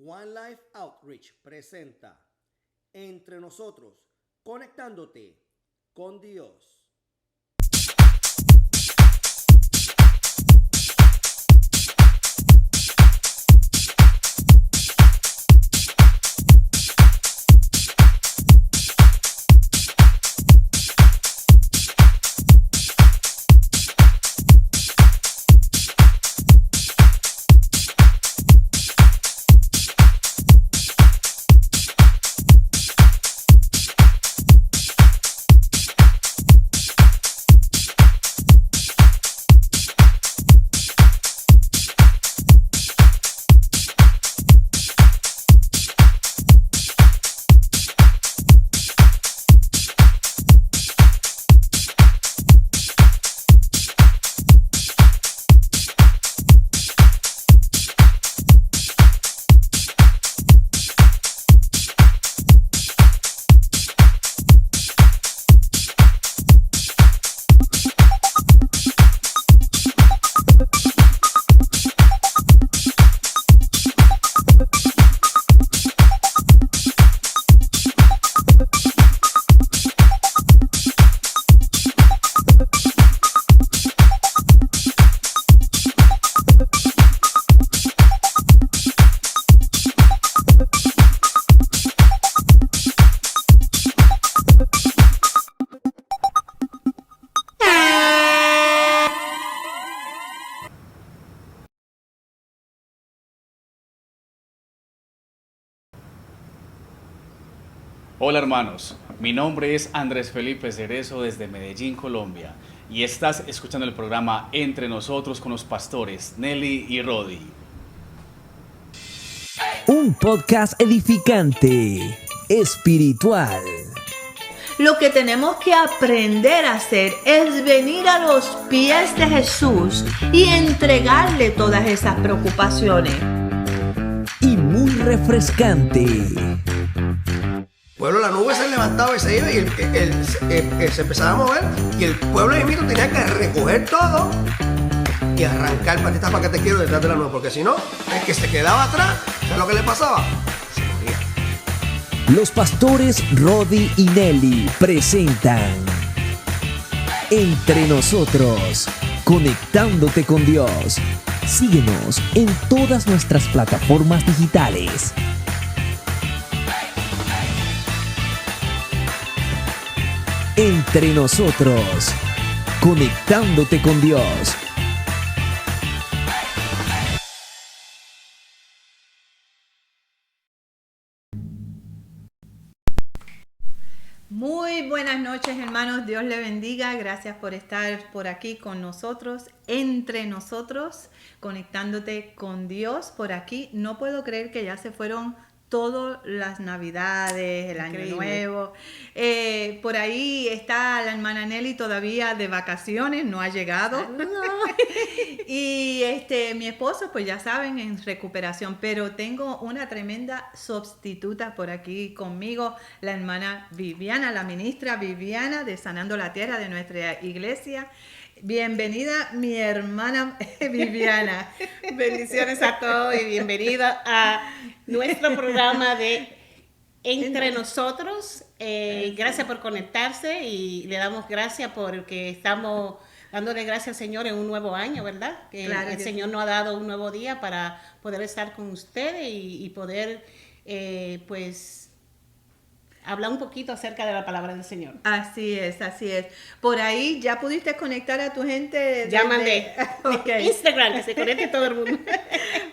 One Life Outreach presenta Entre Nosotros, conectándote con Dios. Hola hermanos, mi nombre es Andrés Felipe Cerezo desde Medellín, Colombia, y estás escuchando el programa Entre Nosotros con los pastores Nelly y Rodi. Un podcast edificante, espiritual. Lo que tenemos que aprender a hacer es venir a los pies de Jesús y entregarle todas esas preocupaciones. Y muy refrescante. Pueblo, la nube se levantaba y se iba y se empezaba a mover y el pueblo de Mito tenía que recoger todo y arrancar patitas para que te quiero detrás de la nube, porque si no, el que se quedaba atrás, ¿sabes lo que le pasaba? Se moría. Los pastores Rodi y Nelly presentan Entre Nosotros, conectándote con Dios. Síguenos en todas nuestras plataformas digitales. Entre Nosotros, conectándote con Dios. Muy buenas noches, hermanos. Dios le bendiga. Gracias por estar por aquí con nosotros, entre nosotros, conectándote con Dios por aquí. No puedo creer que ya se fueron todas las Navidades, el Año Nuevo. Por ahí está la hermana Nelly todavía de vacaciones, no ha llegado. Y mi esposo, pues ya saben, en recuperación. Pero tengo una tremenda sustituta por aquí conmigo, la hermana Viviana, la ministra Viviana de Sanando la Tierra de nuestra iglesia. Bienvenida, mi hermana Viviana. Bendiciones a todos y bienvenida a nuestro programa de Entre Nosotros. Gracias por conectarse y le damos gracias porque estamos dándole gracias al Señor en un nuevo año, ¿verdad? Que claro el que Señor nos ha dado un nuevo día para poder estar con ustedes y poder, pues, habla un poquito acerca de la palabra del Señor. Así es, así es. Por ahí ya pudiste conectar a tu gente. Ya mandé. Okay. Instagram, que se conecte todo el mundo.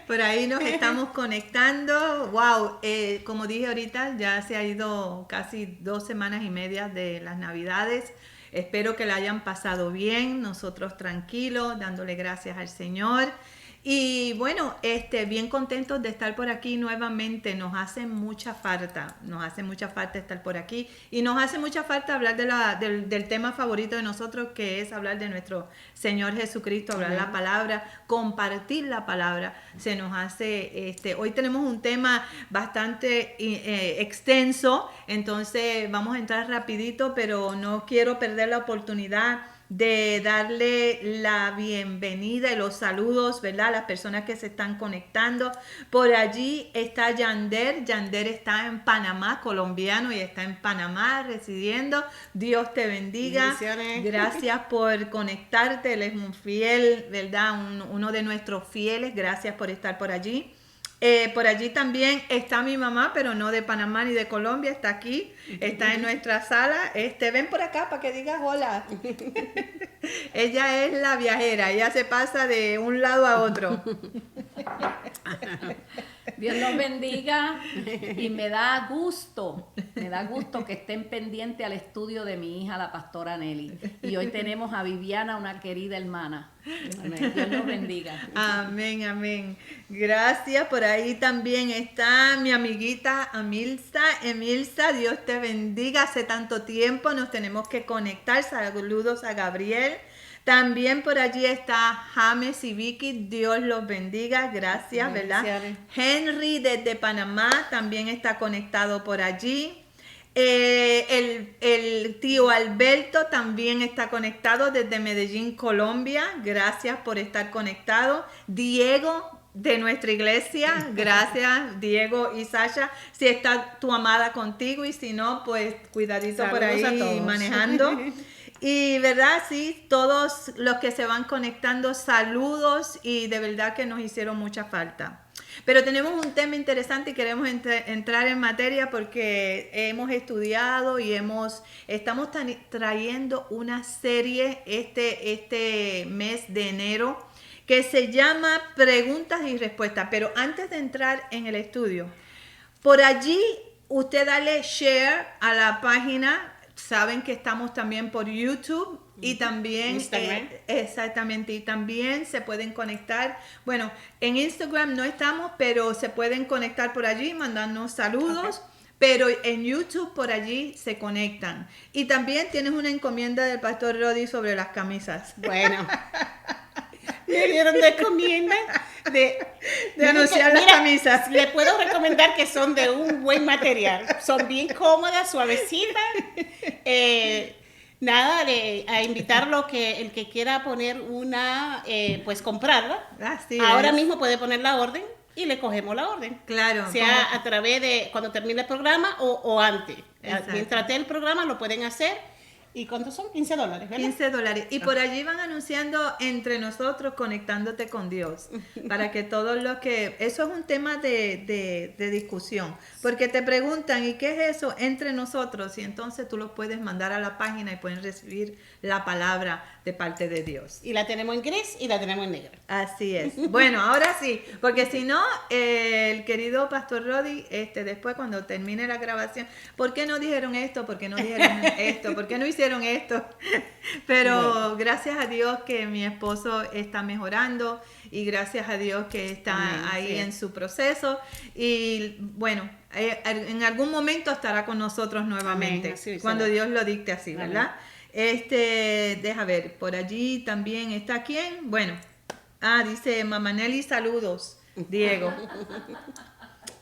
Por ahí nos estamos conectando. Wow, como dije ahorita, ya se ha ido casi 2 semanas y media de las Navidades. Espero que la hayan pasado bien, nosotros tranquilos, dándole gracias al Señor. Y bueno, bien contentos de estar por aquí nuevamente. Nos hace mucha falta estar por aquí y nos hace mucha falta hablar del tema favorito de nosotros, que es hablar de nuestro Señor Jesucristo, hablar la palabra, compartir la palabra. Se nos hace, hoy tenemos un tema bastante extenso, entonces vamos a entrar rapidito, pero no quiero perder la oportunidad de darle la bienvenida y los saludos, ¿verdad? A las personas que se están conectando. Por allí está Yander. Yander está en Panamá, colombiano, y está en Panamá residiendo. Dios te bendiga. Bendiciones. Gracias por conectarte. Él es un fiel, ¿verdad? Uno de nuestros fieles. Gracias por estar por allí. Por allí también está mi mamá, pero no de Panamá ni de Colombia, está aquí, está en nuestra sala. Ven por acá para que digas hola. Ella es la viajera, ella se pasa de un lado a otro. Dios los bendiga y me da gusto que estén pendientes al estudio de mi hija, la pastora Nelly. Y hoy tenemos a Viviana, una querida hermana. Amén. Dios los bendiga. Amén, amén. Gracias. Por ahí también está mi amiguita Emilsa. Emilsa, Dios te bendiga. Hace tanto tiempo nos tenemos que conectar. Saludos a Gabriel. También por allí está James y Vicky, Dios los bendiga, gracias, ¿verdad? Henry desde Panamá también está conectado por allí. El tío Alberto también está conectado desde Medellín, Colombia, gracias por estar conectado. Diego de nuestra iglesia, gracias Diego y Sasha, si está tu amada contigo y si no, pues cuidadito. Saludos por ahí manejando. Y verdad, sí, todos los que se van conectando, saludos y de verdad que nos hicieron mucha falta. Pero tenemos un tema interesante y queremos entrar en materia porque hemos estudiado y estamos trayendo una serie este mes de enero que se llama Preguntas y Respuestas. Pero antes de entrar en el estudio, por allí usted dale share a la página. Saben que estamos también por YouTube y también Instagram. Exactamente, y también se pueden conectar. Bueno, en Instagram no estamos, pero se pueden conectar por allí, mandarnos saludos. Okay. Pero en YouTube por allí se conectan. Y también tienes una encomienda del pastor Rodi sobre las camisas. Bueno, me dieron de encomienda de anunciar las camisas. Le puedo recomendar que son de un buen material. Son bien cómodas, suavecitas. A invitarlo que el que quiera poner una, pues comprarla. Ahora mismo puede poner la orden y le cogemos la orden. Claro. Sea a través de cuando termine el programa o antes. Exacto. Mientras esté el programa lo pueden hacer. ¿Y cuántos son? $15, ¿verdad? $15. Y por allí van anunciando entre nosotros, conectándote con Dios. Para que todos los que... Eso es un tema de discusión. Porque te preguntan, ¿y qué es eso? Entre nosotros. Y entonces tú los puedes mandar a la página y pueden recibir la palabra de parte de Dios. Y la tenemos en gris y la tenemos en negro. Así es. Bueno, ahora sí. Porque si no, el querido pastor Rodi, después cuando termine la grabación, ¿por qué no dijeron esto? ¿Por qué no dijeron esto? ¿Por qué no hicieron esto? Pero bueno, gracias a Dios que mi esposo está mejorando y gracias a Dios que está ahí en su proceso y bueno, en algún momento estará con nosotros nuevamente. Cuando Dios lo dicte así, ¿verdad? Deja ver, por allí también está ¿quién? Bueno, dice Mamá Nelly, saludos, Diego.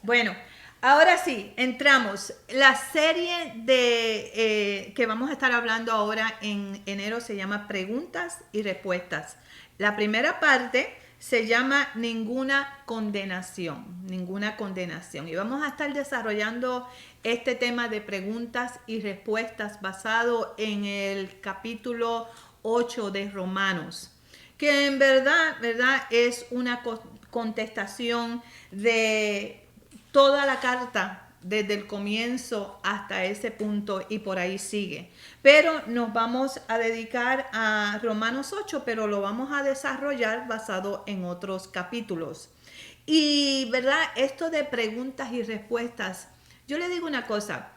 Bueno, ahora sí, entramos. La serie que vamos a estar hablando ahora en enero se llama Preguntas y Respuestas. La primera parte se llama Ninguna condenación. Y vamos a estar desarrollando este tema de preguntas y respuestas basado en el capítulo 8 de Romanos, que en verdad es una contestación de toda la carta desde el comienzo hasta ese punto y por ahí sigue. Pero nos vamos a dedicar a Romanos 8, pero lo vamos a desarrollar basado en otros capítulos. Y, ¿verdad? Esto de preguntas y respuestas, yo le digo una cosa,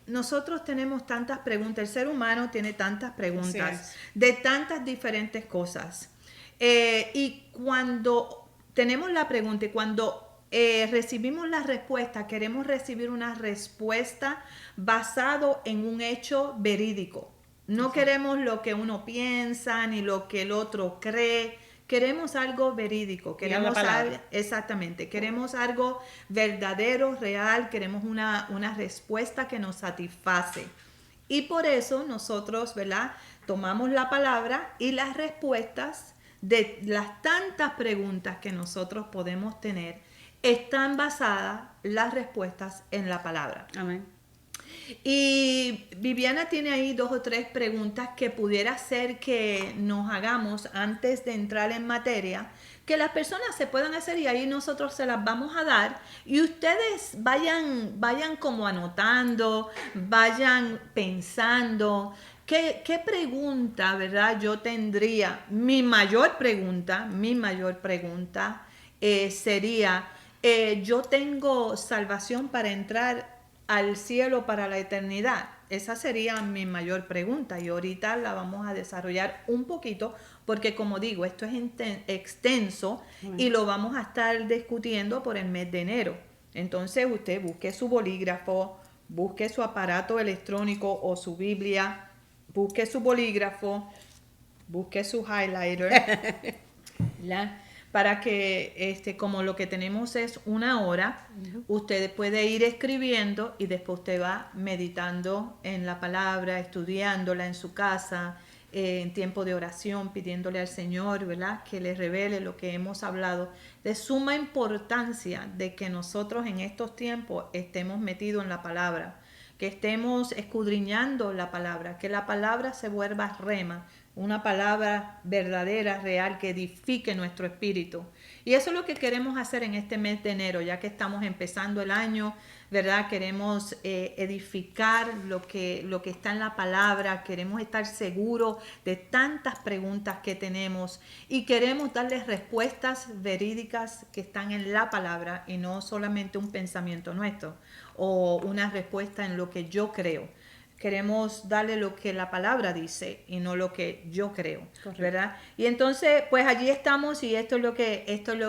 nosotros tenemos tantas preguntas, el ser humano tiene tantas preguntas de tantas diferentes cosas. Y cuando tenemos la pregunta y cuando recibimos la respuesta, queremos recibir una respuesta basado en un hecho verídico. No queremos lo que uno piensa ni lo que el otro cree. Queremos algo verídico, queremos algo verdadero, real, queremos una respuesta que nos satisface. Y por eso nosotros, ¿verdad? tomamos la palabra y las respuestas de las tantas preguntas que nosotros podemos tener están basadas las respuestas en la palabra. Amén. Y Viviana tiene ahí 2 o 3 preguntas que pudiera ser que nos hagamos antes de entrar en materia, que las personas se puedan hacer y ahí nosotros se las vamos a dar y ustedes vayan como anotando, vayan pensando. ¿Qué pregunta, verdad? Yo tendría, mi mayor pregunta sería, yo tengo salvación para entrar al cielo para la eternidad. Esa sería mi mayor pregunta y ahorita la vamos a desarrollar un poquito porque como digo, esto es extenso y lo vamos a estar discutiendo por el mes de enero. Entonces usted busque su bolígrafo, busque su aparato electrónico o su Biblia, busque su bolígrafo, busque su highlighter, para que como lo que tenemos es 1 hora, usted puede ir escribiendo y después usted va meditando en la palabra, estudiándola en su casa, en tiempo de oración, pidiéndole al Señor, ¿verdad?, que le revele lo que hemos hablado. De suma importancia de que nosotros en estos tiempos estemos metidos en la palabra, que estemos escudriñando la palabra, que la palabra se vuelva rema, una palabra verdadera, real, que edifique nuestro espíritu. Y eso es lo que queremos hacer en este mes de enero, ya que estamos empezando el año, ¿verdad? Queremos edificar lo que está en la palabra, queremos estar seguros de tantas preguntas que tenemos y queremos darles respuestas verídicas que están en la palabra y no solamente un pensamiento nuestro o una respuesta en lo que yo creo. Queremos darle lo que la palabra dice y no lo que yo creo, correcto, ¿verdad? Y entonces, pues allí estamos y esto es lo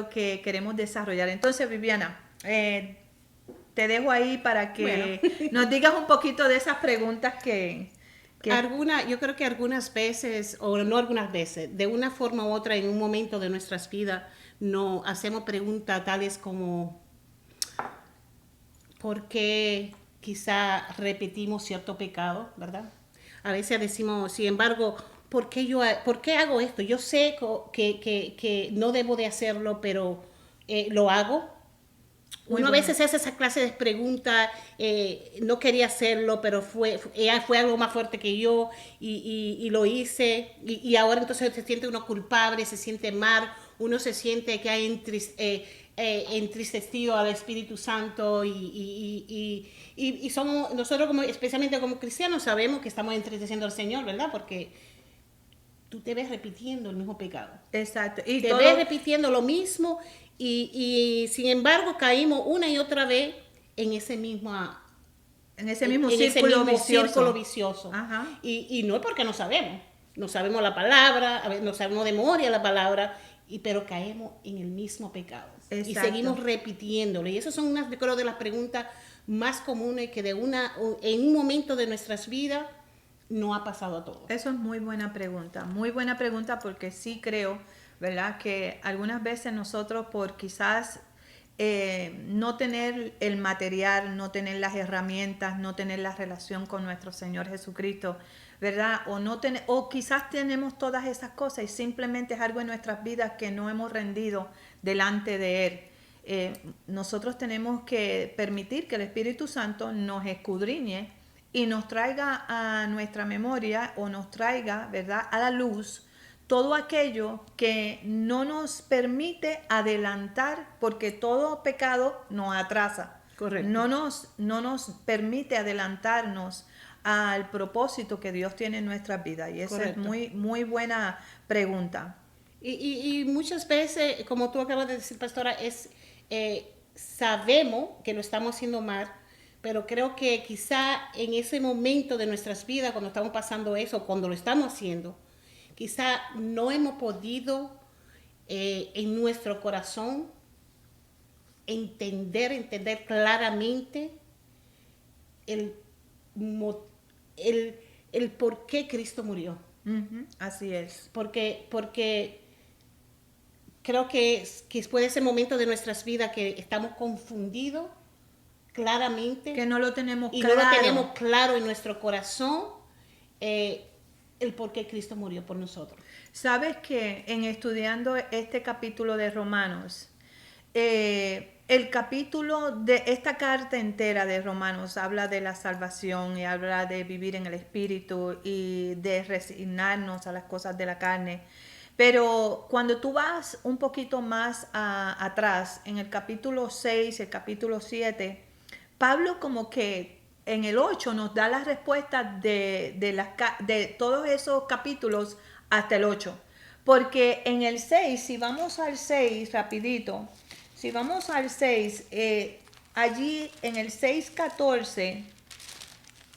que queremos desarrollar. Entonces, Viviana, te dejo ahí para que nos digas un poquito de esas preguntas que... Yo creo que algunas veces, o no algunas veces, de una forma u otra, en un momento de nuestras vidas, nos hacemos preguntas tales como ¿por qué quizá repetimos cierto pecado, verdad? A veces decimos, sin embargo, ¿por qué hago esto? Yo sé que no debo de hacerlo, pero lo hago. Uno a veces hace esa clase de preguntas, no quería hacerlo, pero fue algo más fuerte que yo y lo hice. Y ahora entonces se siente uno culpable, se siente mal, uno se siente que ha entristecido al Espíritu Santo y somos, nosotros especialmente como cristianos sabemos que estamos entristeciendo al Señor, ¿verdad? Porque tú te ves repitiendo el mismo pecado. Exacto. Y te ves repitiendo lo mismo y sin embargo caímos una y otra vez en ese mismo círculo vicioso. Ajá. Y no es porque no sabemos la palabra, a veces no sabemos de memoria la palabra, pero caemos en el mismo pecado. Exacto. Y seguimos repitiéndolo. Y esas son unas, creo, de las preguntas más comunes que en un momento de nuestras vidas no ha pasado a todos. Eso es muy buena pregunta porque sí creo, ¿verdad?, que algunas veces nosotros por quizás no tener el material, no tener las herramientas, no tener la relación con nuestro Señor Jesucristo, ¿verdad? O quizás tenemos todas esas cosas y simplemente es algo en nuestras vidas que no hemos rendido delante de Él. Nosotros tenemos que permitir que el Espíritu Santo nos escudriñe y nos traiga a nuestra memoria o nos traiga, ¿verdad?, a la luz todo aquello que no nos permite adelantar, porque todo pecado nos atrasa. Correcto. No nos permite adelantarnos al propósito que Dios tiene en nuestras vidas. Y esa es muy, muy buena pregunta. Y muchas veces, como tú acabas de decir, pastora, sabemos que lo estamos haciendo mal, pero creo que quizá en ese momento de nuestras vidas, cuando estamos pasando eso, cuando lo estamos haciendo, quizá no hemos podido en nuestro corazón entender claramente el por qué Cristo murió. Uh-huh, así es. Porque creo que puede ser momento de nuestras vidas que estamos confundidos claramente. Que no lo tenemos y claro. no lo tenemos claro en nuestro corazón. el por qué Cristo murió por nosotros. Sabes que en estudiando este capítulo de Romanos, el capítulo de esta carta entera de Romanos habla de la salvación y habla de vivir en el Espíritu y de resignarnos a las cosas de la carne. Pero cuando tú vas un poquito más atrás, en el capítulo 6, el capítulo 7, Pablo como que en el 8 nos da la respuesta de todos esos capítulos hasta el 8. Porque en el 6, si vamos al 6 rapidito, si vamos al 6, allí en el 6:14,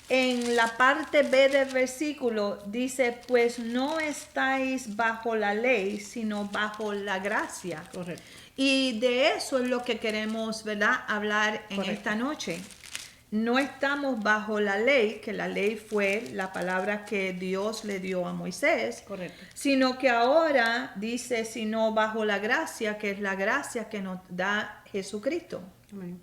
en la parte B del versículo dice, pues no estáis bajo la ley, sino bajo la gracia. Correcto. Y de eso es lo que queremos, ¿verdad?, hablar en Correcto. esta noche. No estamos bajo la ley, que la ley fue la palabra que Dios le dio a Moisés, Correcto. sino que ahora dice, sino bajo la gracia, que es la gracia que nos da Jesucristo. Amén.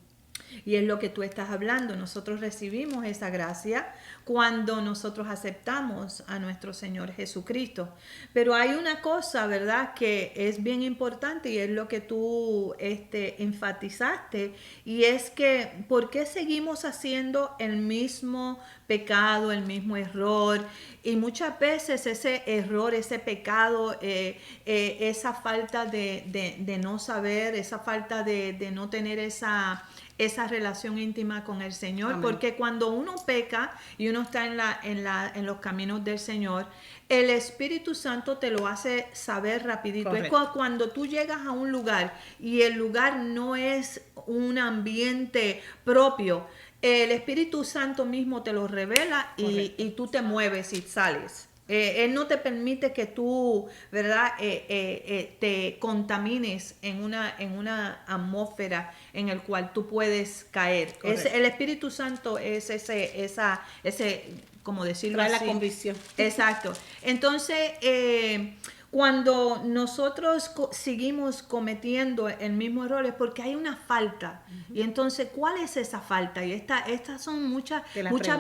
Y es lo que tú estás hablando. Nosotros recibimos esa gracia cuando nosotros aceptamos a nuestro Señor Jesucristo. Pero hay una cosa, ¿verdad?, que es bien importante y es lo que tú enfatizaste, y es que ¿por qué seguimos haciendo el mismo pecado, el mismo error? Y muchas veces ese error, ese pecado, esa falta de no saber, esa falta de no tener esa relación íntima con el Señor. Amén. Porque cuando uno peca y uno está en los caminos del Señor, el Espíritu Santo te lo hace saber rapidito. Correcto. Es cuando tú llegas a un lugar y el lugar no es un ambiente propio, el Espíritu Santo mismo te lo revela y tú te mueves y sales. Él no te permite que tú, ¿verdad?, te contamines en una atmósfera en el cual tú puedes caer. El Espíritu Santo es ese, como decirlo Trae así. la convicción. Exacto. Entonces, cuando nosotros seguimos cometiendo el mismo error es porque hay una falta. Y entonces, ¿cuál es esa falta? Y estas son muchas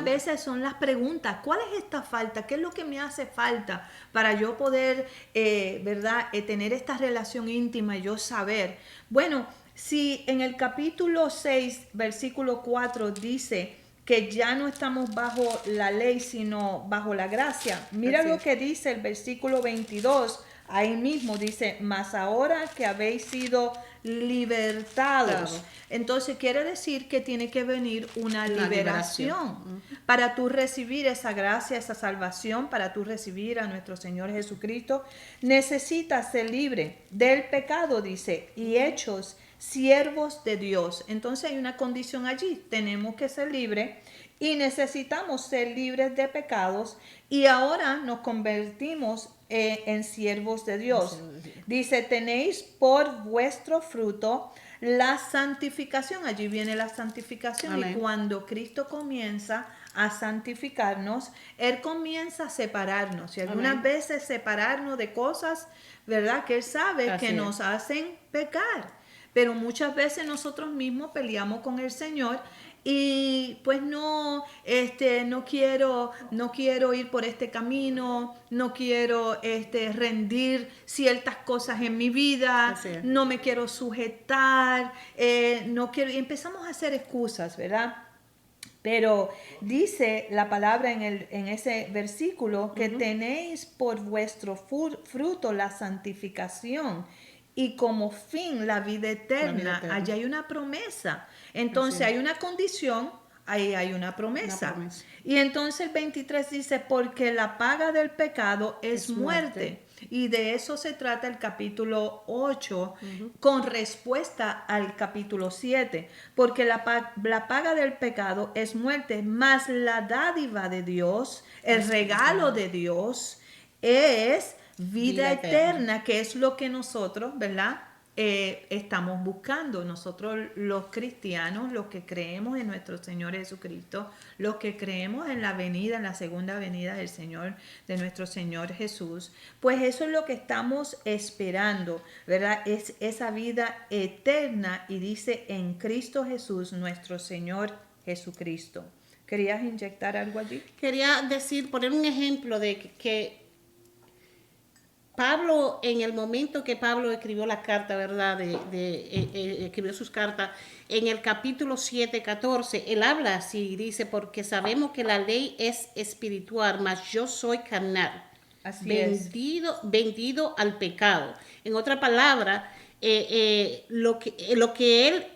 veces son las preguntas. ¿Cuál es esta falta? ¿Qué es lo que me hace falta para yo poder, ¿verdad?, tener esta relación íntima y yo saber? Bueno, si en el capítulo 6, versículo 4 dice que ya no estamos bajo la ley, sino bajo la gracia. Mira Así lo es. que dice el versículo 22, ahí mismo dice, mas ahora que habéis sido libertados. Claro. Entonces quiere decir que tiene que venir una liberación. liberación. Para tú recibir esa gracia, esa salvación, para tú recibir a nuestro Señor Jesucristo, necesitas ser libre del pecado, dice, y hechos siervos de Dios. Entonces hay una condición allí, tenemos que ser libres y necesitamos ser libres de pecados, y ahora nos convertimos en siervos de Dios. Dice, tenéis por vuestro fruto la santificación. Allí viene la santificación. Amén. Y cuando Cristo comienza a santificarnos, Él comienza a separarnos, y algunas Amén. veces separarnos de cosas, ¿verdad?, que Él sabe Así que es. nos hacen pecar. Pero muchas veces nosotros mismos peleamos con el Señor y pues no quiero ir por este camino, no quiero rendir ciertas cosas en mi vida, Así es. no me quiero sujetar, no quiero, y empezamos a hacer excusas, ¿verdad? Pero dice la palabra en ese versículo que tenéis por vuestro fruto la santificación y como fin la vida eterna. eterna. Allí hay una promesa. Entonces Así es. hay una condición, ahí hay una promesa. Una promesa. Y entonces el 23 dice, porque la paga del pecado es Es muerte. muerte. Y de eso se trata el capítulo 8, con respuesta al capítulo 7. Porque la paga del pecado es muerte, mas la dádiva de Dios, el regalo de Dios, es vida eterna, que es lo que nosotros, ¿verdad?, estamos buscando. Nosotros los cristianos, los que creemos en nuestro Señor Jesucristo, los que creemos en en la segunda venida del Señor, de nuestro Señor Jesús, pues eso es lo que estamos esperando, ¿verdad? Es esa vida eterna, y dice en Cristo Jesús, nuestro Señor Jesucristo. ¿Querías inyectar algo allí? Quería decir, poner un ejemplo de que Pablo, en el momento que Pablo escribió la carta, ¿verdad? Escribió sus cartas, en el capítulo 7, 14, él habla así, dice, porque sabemos que la ley es espiritual, mas yo soy carnal, Así vendido al pecado. En otra palabra, lo que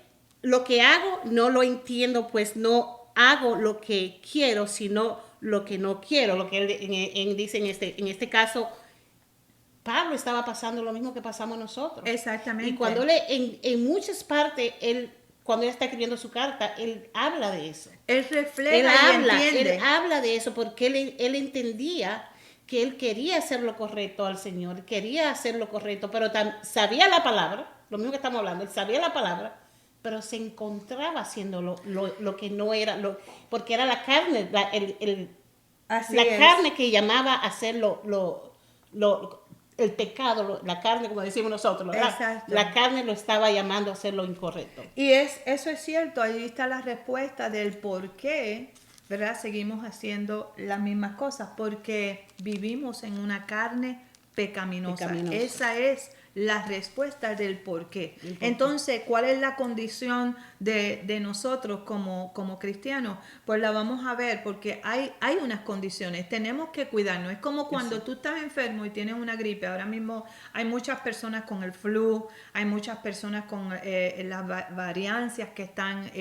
hago no lo entiendo, pues no hago lo que quiero, sino lo que no quiero. Lo que él dice en este caso, Pablo estaba pasando lo mismo que pasamos nosotros. Exactamente. Y cuando en muchas partes, cuando él está escribiendo su carta, él habla de eso. Él refleja entiende. Él habla de eso porque él entendía que él quería hacer lo correcto al Señor, quería hacer lo correcto, pero sabía la palabra, lo mismo que estamos hablando, él sabía la palabra, pero se encontraba haciendo lo que no era, porque era la carne, carne que llamaba a hacer el pecado, la carne, como decimos nosotros, la carne lo estaba llamando a hacer lo incorrecto. Y eso es cierto, ahí está la respuesta del por qué, ¿verdad? Seguimos haciendo las mismas cosas, porque vivimos en una carne pecaminosa. Esa es la respuesta del por qué. Entonces, ¿cuál es la condición de nosotros como cristianos? Pues la vamos a ver, porque hay unas condiciones, tenemos que cuidarnos. Es como cuando tú estás enfermo y tienes una gripe. Ahora mismo hay muchas personas con el flu, hay muchas personas con las variancias que están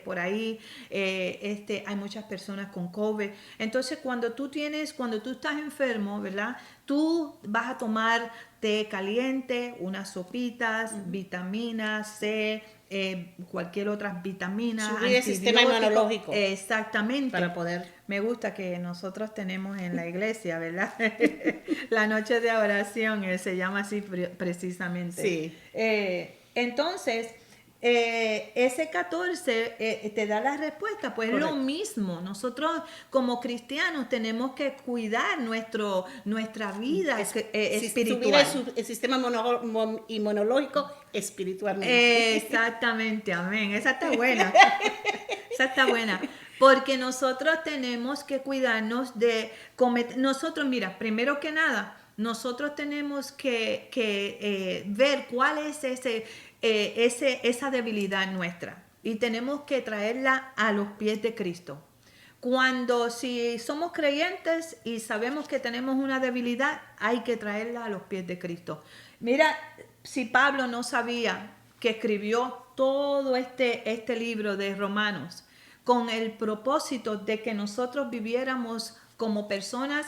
por ahí, hay muchas personas con COVID. Entonces, cuando tú estás enfermo, ¿verdad? Tú vas a tomar té caliente, unas sopitas, vitaminas C, cualquier otra vitamina. Subir el sistema inmunológico. Exactamente. Para poder. Me gusta que nosotros tenemos en la iglesia, ¿verdad? La noche de oración se llama así precisamente. Sí. Entonces, ese 14 te da la respuesta, pues Correcto. es lo mismo. Nosotros como cristianos tenemos que cuidar nuestra vida espiritual. Subir el sistema inmunológico espiritualmente. Exactamente, amén. Esa está buena. Esa está buena. Porque nosotros tenemos que cuidarnos de cometer. Nosotros, mira, primero que nada, nosotros tenemos que ver cuál es esa debilidad nuestra. Y tenemos que traerla a los pies de Cristo. Si somos creyentes y sabemos que tenemos una debilidad, hay que traerla a los pies de Cristo. Mira, si Pablo no sabía que escribió todo este libro de Romanos con el propósito de que nosotros viviéramos como personas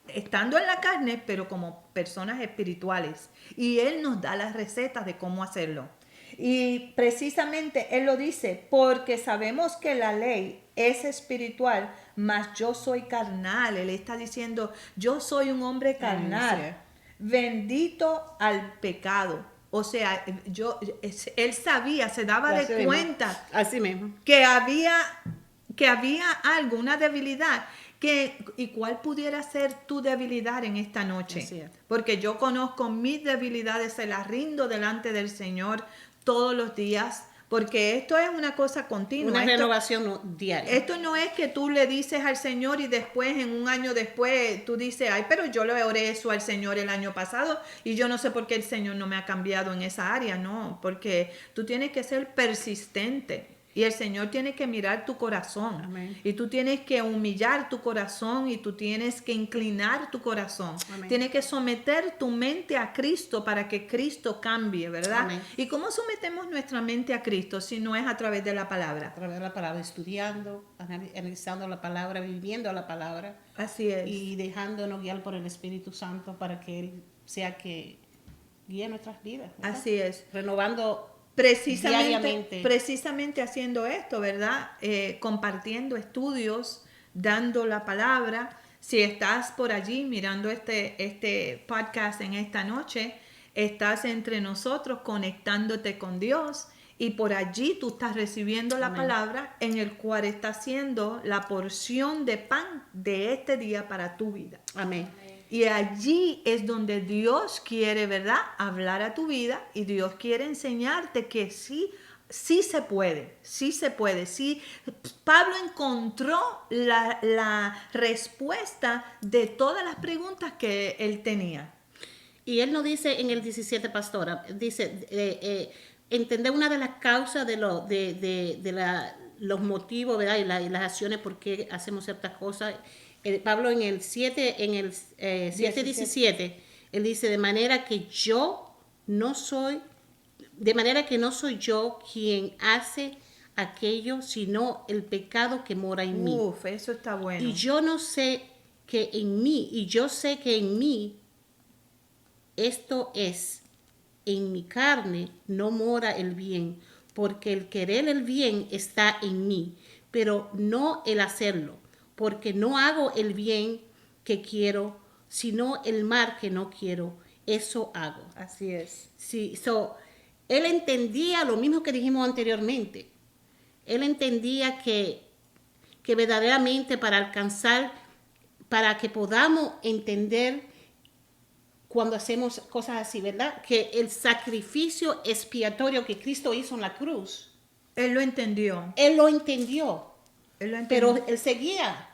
estando en la carne, pero como personas espirituales. Y Él nos da las recetas de cómo hacerlo. Y precisamente Él lo dice, porque sabemos que la ley es espiritual, mas yo soy carnal. Él está diciendo, yo soy un hombre carnal, bendito al pecado. O sea, él sabía, se daba de cuenta Así mismo. que había algo, una debilidad. ¿Y cuál pudiera ser tu debilidad en esta noche? Así es. Porque yo conozco mis debilidades, se las rindo delante del Señor todos los días, porque esto es una cosa continua. Una renovación diaria. Esto no es que tú le dices al Señor y después, en un año después, tú dices, ay, pero yo le oré eso al Señor el año pasado y yo no sé por qué el Señor no me ha cambiado en esa área. No, porque tú tienes que ser persistente. Y el Señor tiene que mirar tu corazón. Amén. Y tú tienes que humillar tu corazón y tú tienes que inclinar tu corazón. Amén. Tienes que someter tu mente a Cristo para que Cristo cambie, ¿verdad? Amén. ¿Y cómo sometemos nuestra mente a Cristo si no es a través de la palabra? A través de la palabra, estudiando, analizando la palabra, viviendo la palabra. Así es. Y dejándonos guiar por el Espíritu Santo para que Él sea que guíe nuestras vidas, ¿verdad? Así es. Renovando diariamente. Precisamente haciendo esto, ¿verdad? Compartiendo estudios, dando la palabra. Si estás por allí mirando este podcast en esta noche, estás entre nosotros conectándote con Dios y por allí tú estás recibiendo la palabra en el cual está haciendo la porción de pan de este día para tu vida. Amén. Y allí es donde Dios quiere, ¿verdad?, hablar a tu vida y Dios quiere enseñarte que sí, sí se puede, sí se puede. Sí, Pablo encontró la respuesta de todas las preguntas que él tenía. Y él nos dice en el 17, pastora, dice, entender una de las causas de los motivos, ¿verdad? Y las acciones por qué hacemos ciertas cosas. Pablo en el 7:17, él dice, de manera que no soy yo quien hace aquello, sino el pecado que mora en mí. Uf, eso está bueno. Y yo sé que en mí, esto es, en mi carne no mora el bien, porque el querer el bien está en mí, pero no el hacerlo, porque no hago el bien que quiero, sino el mal que no quiero, eso hago. Así es. Sí, él entendía lo mismo que dijimos anteriormente. Él entendía que verdaderamente para que podamos entender cuando hacemos cosas así, ¿verdad? Que el sacrificio expiatorio que Cristo hizo en la cruz, Él lo entendió. Él lo entendió. Pero Pero él seguía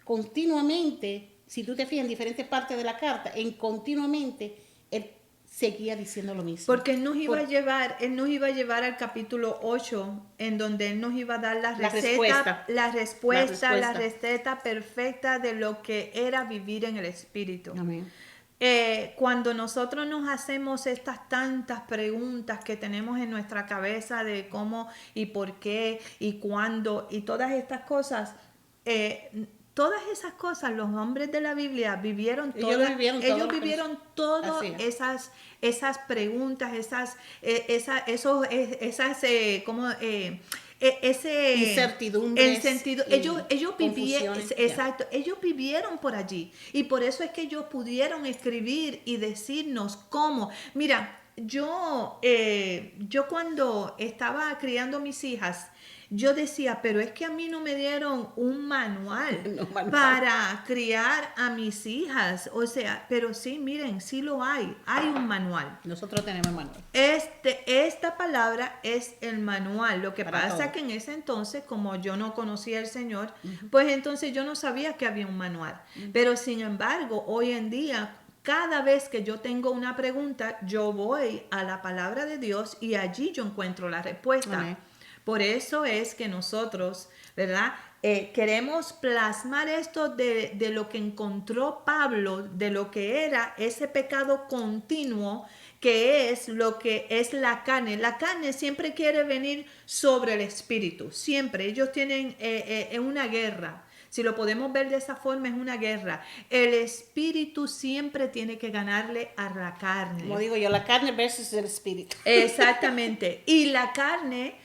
continuamente, si tú te fijas en diferentes partes de la carta, continuamente él seguía diciendo lo mismo. porque él nos iba a llevar al capítulo 8, en donde él nos iba a dar la receta perfecta de lo que era vivir en el Espíritu. Amén. Cuando nosotros nos hacemos estas tantas preguntas que tenemos en nuestra cabeza de cómo y por qué y cuándo y todas estas cosas, los hombres de la Biblia vivieron todas esas preguntas, incertidumbres, ellos vivieron, exacto, ellos vivieron por allí y por eso es que ellos pudieron escribir y decirnos cómo. Mira, yo cuando estaba criando mis hijas, yo decía, pero es que a mí no me dieron un manual para criar a mis hijas. O sea, pero sí, miren, sí lo hay un manual. Nosotros tenemos manual. Esta palabra es el manual. Lo que Para pasa todo. que en ese entonces, como yo no conocía al Señor, pues entonces yo no sabía que había un manual. Pero sin embargo, hoy en día, cada vez que yo tengo una pregunta, yo voy a la palabra de Dios y allí yo encuentro la respuesta. Amén. Por eso es que nosotros, ¿verdad? Queremos plasmar esto de lo que encontró Pablo, de lo que era ese pecado continuo, que es lo que es la carne. La carne siempre quiere venir sobre el espíritu, siempre. Ellos tienen una guerra. Si lo podemos ver de esa forma, es una guerra. El espíritu siempre tiene que ganarle a la carne. Como digo yo, la carne versus el espíritu. Exactamente. Y la carne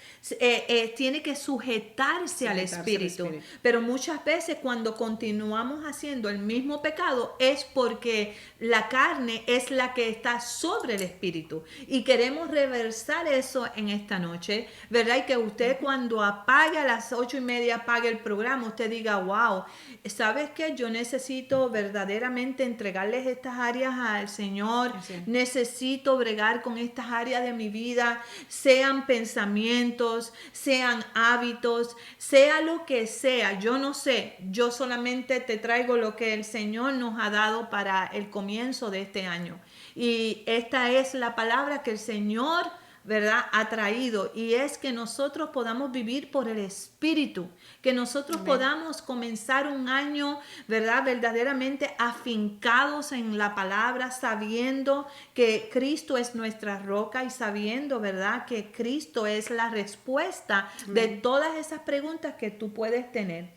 tiene que sujetarse al espíritu. Pero muchas veces cuando continuamos haciendo el mismo pecado es porque la carne es la que está sobre el espíritu. Y queremos reversar eso en esta noche, ¿verdad? Y que usted cuando apague a las 8:30, apague el programa, usted diga, wow, ¿sabes qué? Yo necesito verdaderamente entregarles estas áreas al Señor. Así. Necesito bregar con estas áreas de mi vida, sean pensamientos, sean hábitos, sea lo que sea. Yo no sé, yo solamente te traigo lo que el Señor nos ha dado para el comienzo de este año. Y esta es la palabra que el Señor, ¿verdad?, ha traído, y es que nosotros podamos vivir por el Espíritu, que nosotros podamos comenzar un año, ¿verdad?, verdaderamente afincados en la palabra, sabiendo que Cristo es nuestra roca y sabiendo, ¿verdad?, que Cristo es la respuesta de todas esas preguntas que tú puedes tener.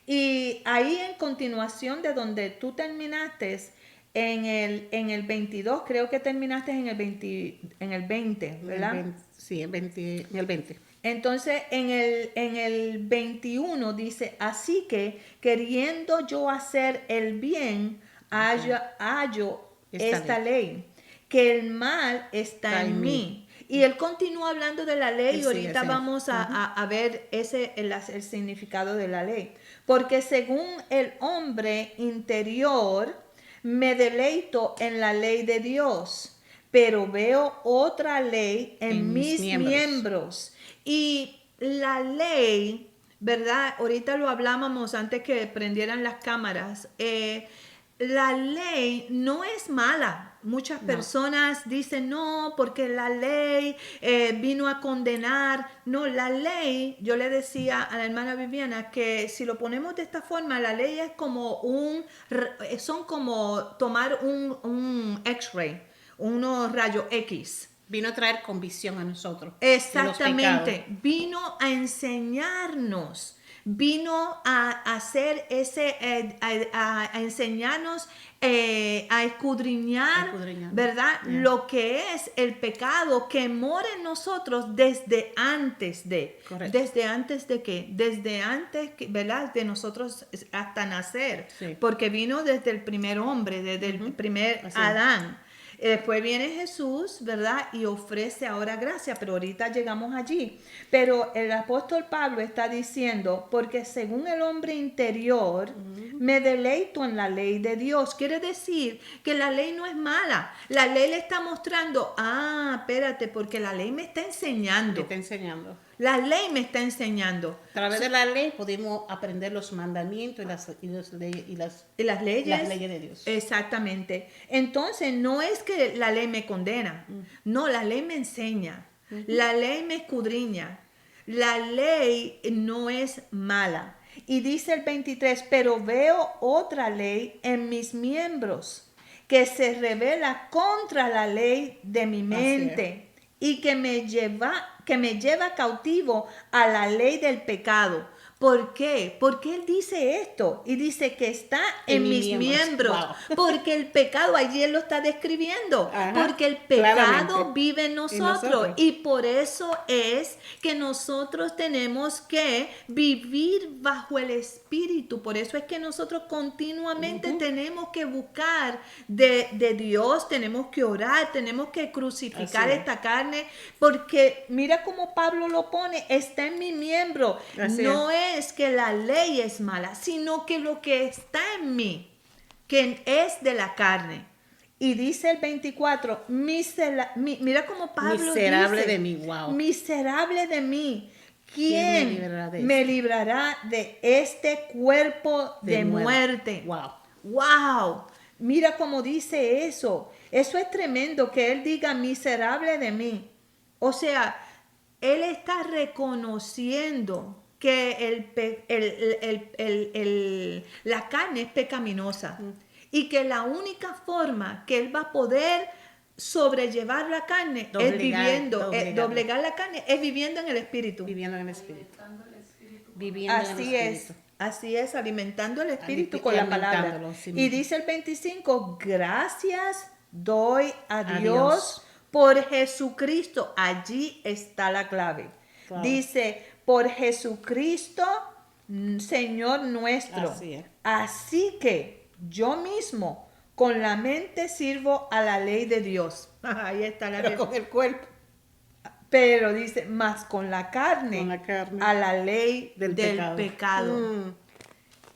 Y ahí en continuación de donde tú terminaste, en el 22, creo que terminaste en el 20, ¿verdad? Sí, en el 20. Entonces, en el 21 dice, así que queriendo yo hacer el bien, hallo esta ley, que el mal está en mí. Y él continúa hablando de la ley, y ahorita vamos a ver el significado de la ley. Porque según el hombre interior, me deleito en la ley de Dios, pero veo otra ley en mis miembros. Y la ley, ¿verdad? Ahorita lo hablábamos antes que prendieran las cámaras. La ley no es mala. Muchas personas dicen no, porque la ley vino a condenar. No, la ley, yo le decía a la hermana Viviana que si lo ponemos de esta forma, la ley es como son como tomar un X-ray, unos rayos X. Vino a traer convicción a nosotros. Exactamente, vino a enseñarnos. Vino a hacer a enseñarnos, a escudriñar, ¿verdad? Yeah. Lo que es el pecado que mora en nosotros desde antes de. Correcto. ¿Desde antes de qué? Desde antes, ¿verdad? De nosotros hasta nacer. Sí. Porque vino desde el primer hombre, desde el primer Así es. Adán. Después viene Jesús, ¿verdad? Y ofrece ahora gracia, pero ahorita llegamos allí. Pero el apóstol Pablo está diciendo, porque según el hombre interior, me deleito en la ley de Dios. Quiere decir que la ley no es mala. La ley le está mostrando, espérate, porque la ley me está enseñando. Me está enseñando. La ley me está enseñando. A través de la ley podemos aprender los mandamientos y las leyes de Dios. Exactamente. Entonces, no es que la ley me condena. No, la ley me enseña. La ley me escudriña. La ley no es mala. Y dice el 23, pero veo otra ley en mis miembros que se revela contra la ley de mi mente y que me lleva cautivo a la ley del pecado. ¿Por qué? Porque él dice esto y dice que está en mis miembros. Wow. Porque el pecado, allí él lo está describiendo. Ajá, Porque el pecado claramente. vive en nosotros. Y por eso es que nosotros tenemos que vivir bajo el Espíritu. Por eso es que nosotros continuamente tenemos que buscar de Dios, tenemos que orar, tenemos que crucificar Así es. esta carne. Porque mira cómo Pablo lo pone, está en mi miembro. Así No es que la ley es mala, sino que lo que está en mí, que es de la carne. Y dice el 24, mira cómo Pablo Miserable dice, de mí, wow. miserable de mí. ¿Quién ¿Quién me librará de me librará de este cuerpo de muerte? Wow. ¡Wow! Mira cómo dice eso. Eso es tremendo que él diga miserable de mí. O sea, él está reconociendo que la carne es pecaminosa y que la única forma que él va a poder sobrellevar la carne es viviendo, doblegar la carne es viviendo en el Espíritu. Viviendo en el Espíritu. Viviendo en el Espíritu. Así es, alimentando el Espíritu con la palabra. Alimentándolo, sí. Y dice el 25, gracias doy a Dios por Jesucristo. Allí está la clave. Claro. Dice, por Jesucristo, Señor nuestro. Así es. Así que yo mismo con la mente sirvo a la ley de Dios. Ahí está la Pero con el cuerpo. Pero dice, más con la carne, a la ley del pecado.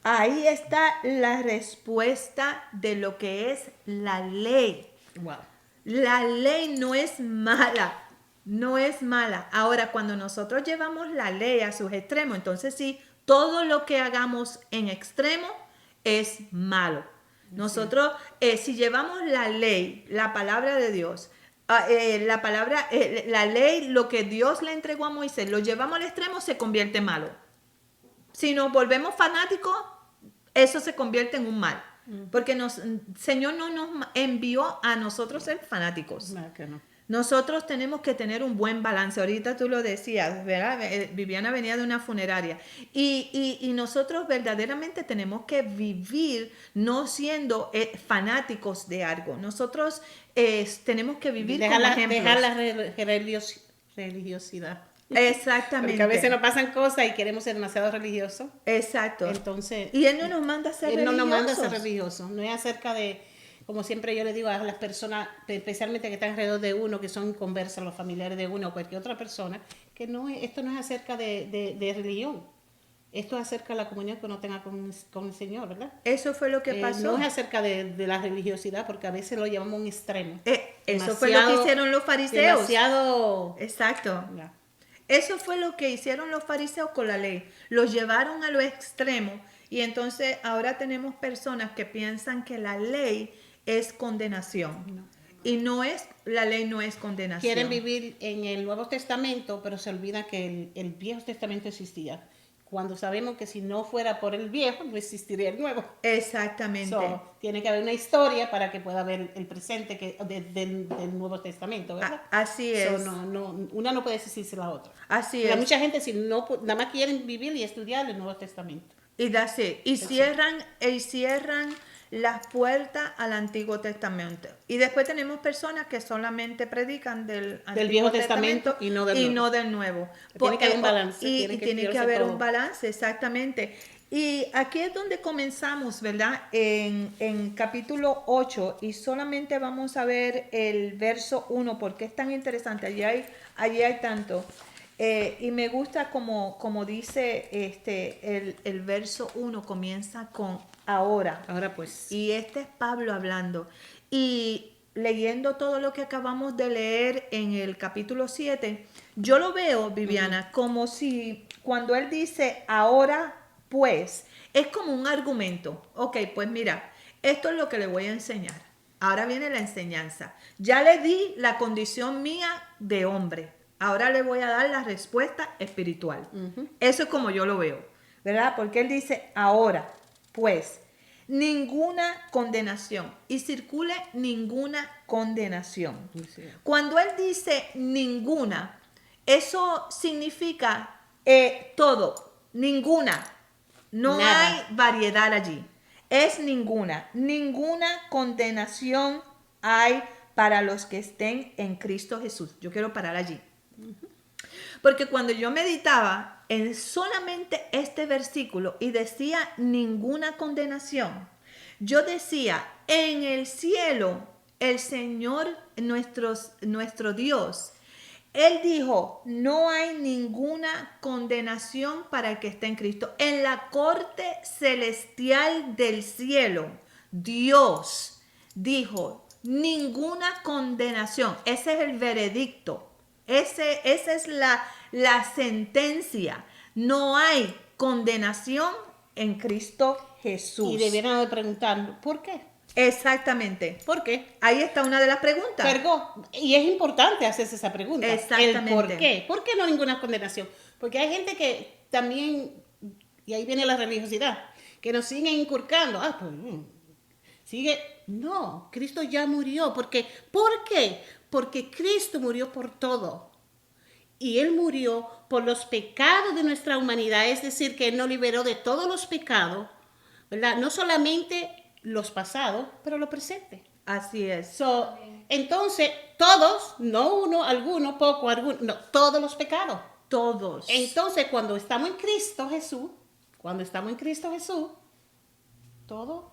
Ahí está la respuesta de lo que es la ley. Wow. La ley no es mala, no es mala. Ahora, cuando nosotros llevamos la ley a sus extremos, entonces sí, todo lo que hagamos en extremo es malo. Nosotros, si llevamos la ley, la palabra de Dios, la ley, lo que Dios le entregó a Moisés, lo llevamos al extremo, se convierte en malo. Si nos volvemos fanáticos, eso se convierte en un mal. Porque el Señor no nos envió a nosotros ser fanáticos. No, que no. Nosotros tenemos que tener un buen balance. Ahorita tú lo decías, ¿verdad? Viviana venía de una funeraria. Y nosotros verdaderamente tenemos que vivir no siendo fanáticos de algo. Nosotros tenemos que vivir como ejemplos. Dejar la religiosidad. Exactamente. Porque a veces nos pasan cosas y queremos ser demasiado religiosos. Exacto. Entonces, y Él no nos manda a ser Él no religiosos. nos manda a ser religiosos. No es acerca de, como siempre yo le digo a las personas, especialmente que están alrededor de uno, que son conversas, los familiares de uno o cualquier otra persona, que esto no es acerca de religión. Esto es acerca de la comunión que uno tenga con el Señor, ¿verdad? Eso fue lo que pasó. No es acerca de la religiosidad, porque a veces lo llevamos a un extremo. Eso fue lo que hicieron los fariseos. Demasiado. Exacto. Ya. Eso fue lo que hicieron los fariseos con la ley. Los llevaron a lo extremo y entonces ahora tenemos personas que piensan que la ley es condenación. Y no es, la ley no es condenación. Quieren vivir en el Nuevo Testamento, pero se olvida que el Viejo Testamento existía. Cuando sabemos que si no fuera por el Viejo, no existiría el Nuevo. Exactamente. Tiene que haber una historia para que pueda haber el presente del Nuevo Testamento, ¿verdad? Así es. Una no puede existirse la otra. Así Pero es. mucha gente si no, nada más quieren vivir y estudiar el Nuevo Testamento. Y cierran las puertas al Antiguo Testamento. Y después tenemos personas que solamente predican del Antiguo Viejo Testamento y no del Nuevo. Tiene que haber un balance. Tiene que haber un balance, exactamente. Y aquí es donde comenzamos, ¿verdad? En capítulo 8, y solamente vamos a ver el verso 1, porque es tan interesante. Allí hay tanto. Y me gusta como dice el verso 1, comienza con ahora. Ahora pues. Y es Pablo hablando. Y leyendo todo lo que acabamos de leer en el capítulo 7, yo lo veo, Viviana, como si cuando él dice ahora pues, es como un argumento. Ok, pues mira, esto es lo que le voy a enseñar. Ahora viene la enseñanza. Ya le di la condición mía de hombre. Ahora le voy a dar la respuesta espiritual. Eso es como yo lo veo, ¿verdad? Porque él dice, ahora, pues, ninguna condenación. Y circule ninguna condenación. Sí. Cuando él dice ninguna, eso significa todo, ninguna. No Nada. hay variedad allí. Es ninguna. Ninguna condenación hay para los que estén en Cristo Jesús. Yo quiero parar allí. Porque cuando yo meditaba en solamente este versículo y decía ninguna condenación, yo decía, en el cielo, el Señor, nuestro Dios, Él dijo, no hay ninguna condenación para el que esté en Cristo. En la corte celestial del cielo, Dios dijo, ninguna condenación. Ese es el veredicto. Esa es la sentencia. No hay condenación en Cristo Jesús. Y debieran de preguntar, ¿por qué? Exactamente. ¿Por qué? Ahí está una de las preguntas. Y es importante hacerse esa pregunta. Exactamente. El ¿por qué? ¿Por qué no ninguna condenación? Porque hay gente que también, y ahí viene la religiosidad, que nos siguen inculcando. No, Cristo ya murió. ¿Por qué? Porque Cristo murió por todo. Y Él murió por los pecados de nuestra humanidad. Es decir, que Él nos liberó de todos los pecados, ¿verdad? No solamente los pasados, pero los presentes. Así es. Entonces, todos, no uno, alguno, poco, alguno, no, todos los pecados. Todos. Entonces, cuando estamos en Cristo Jesús, todo,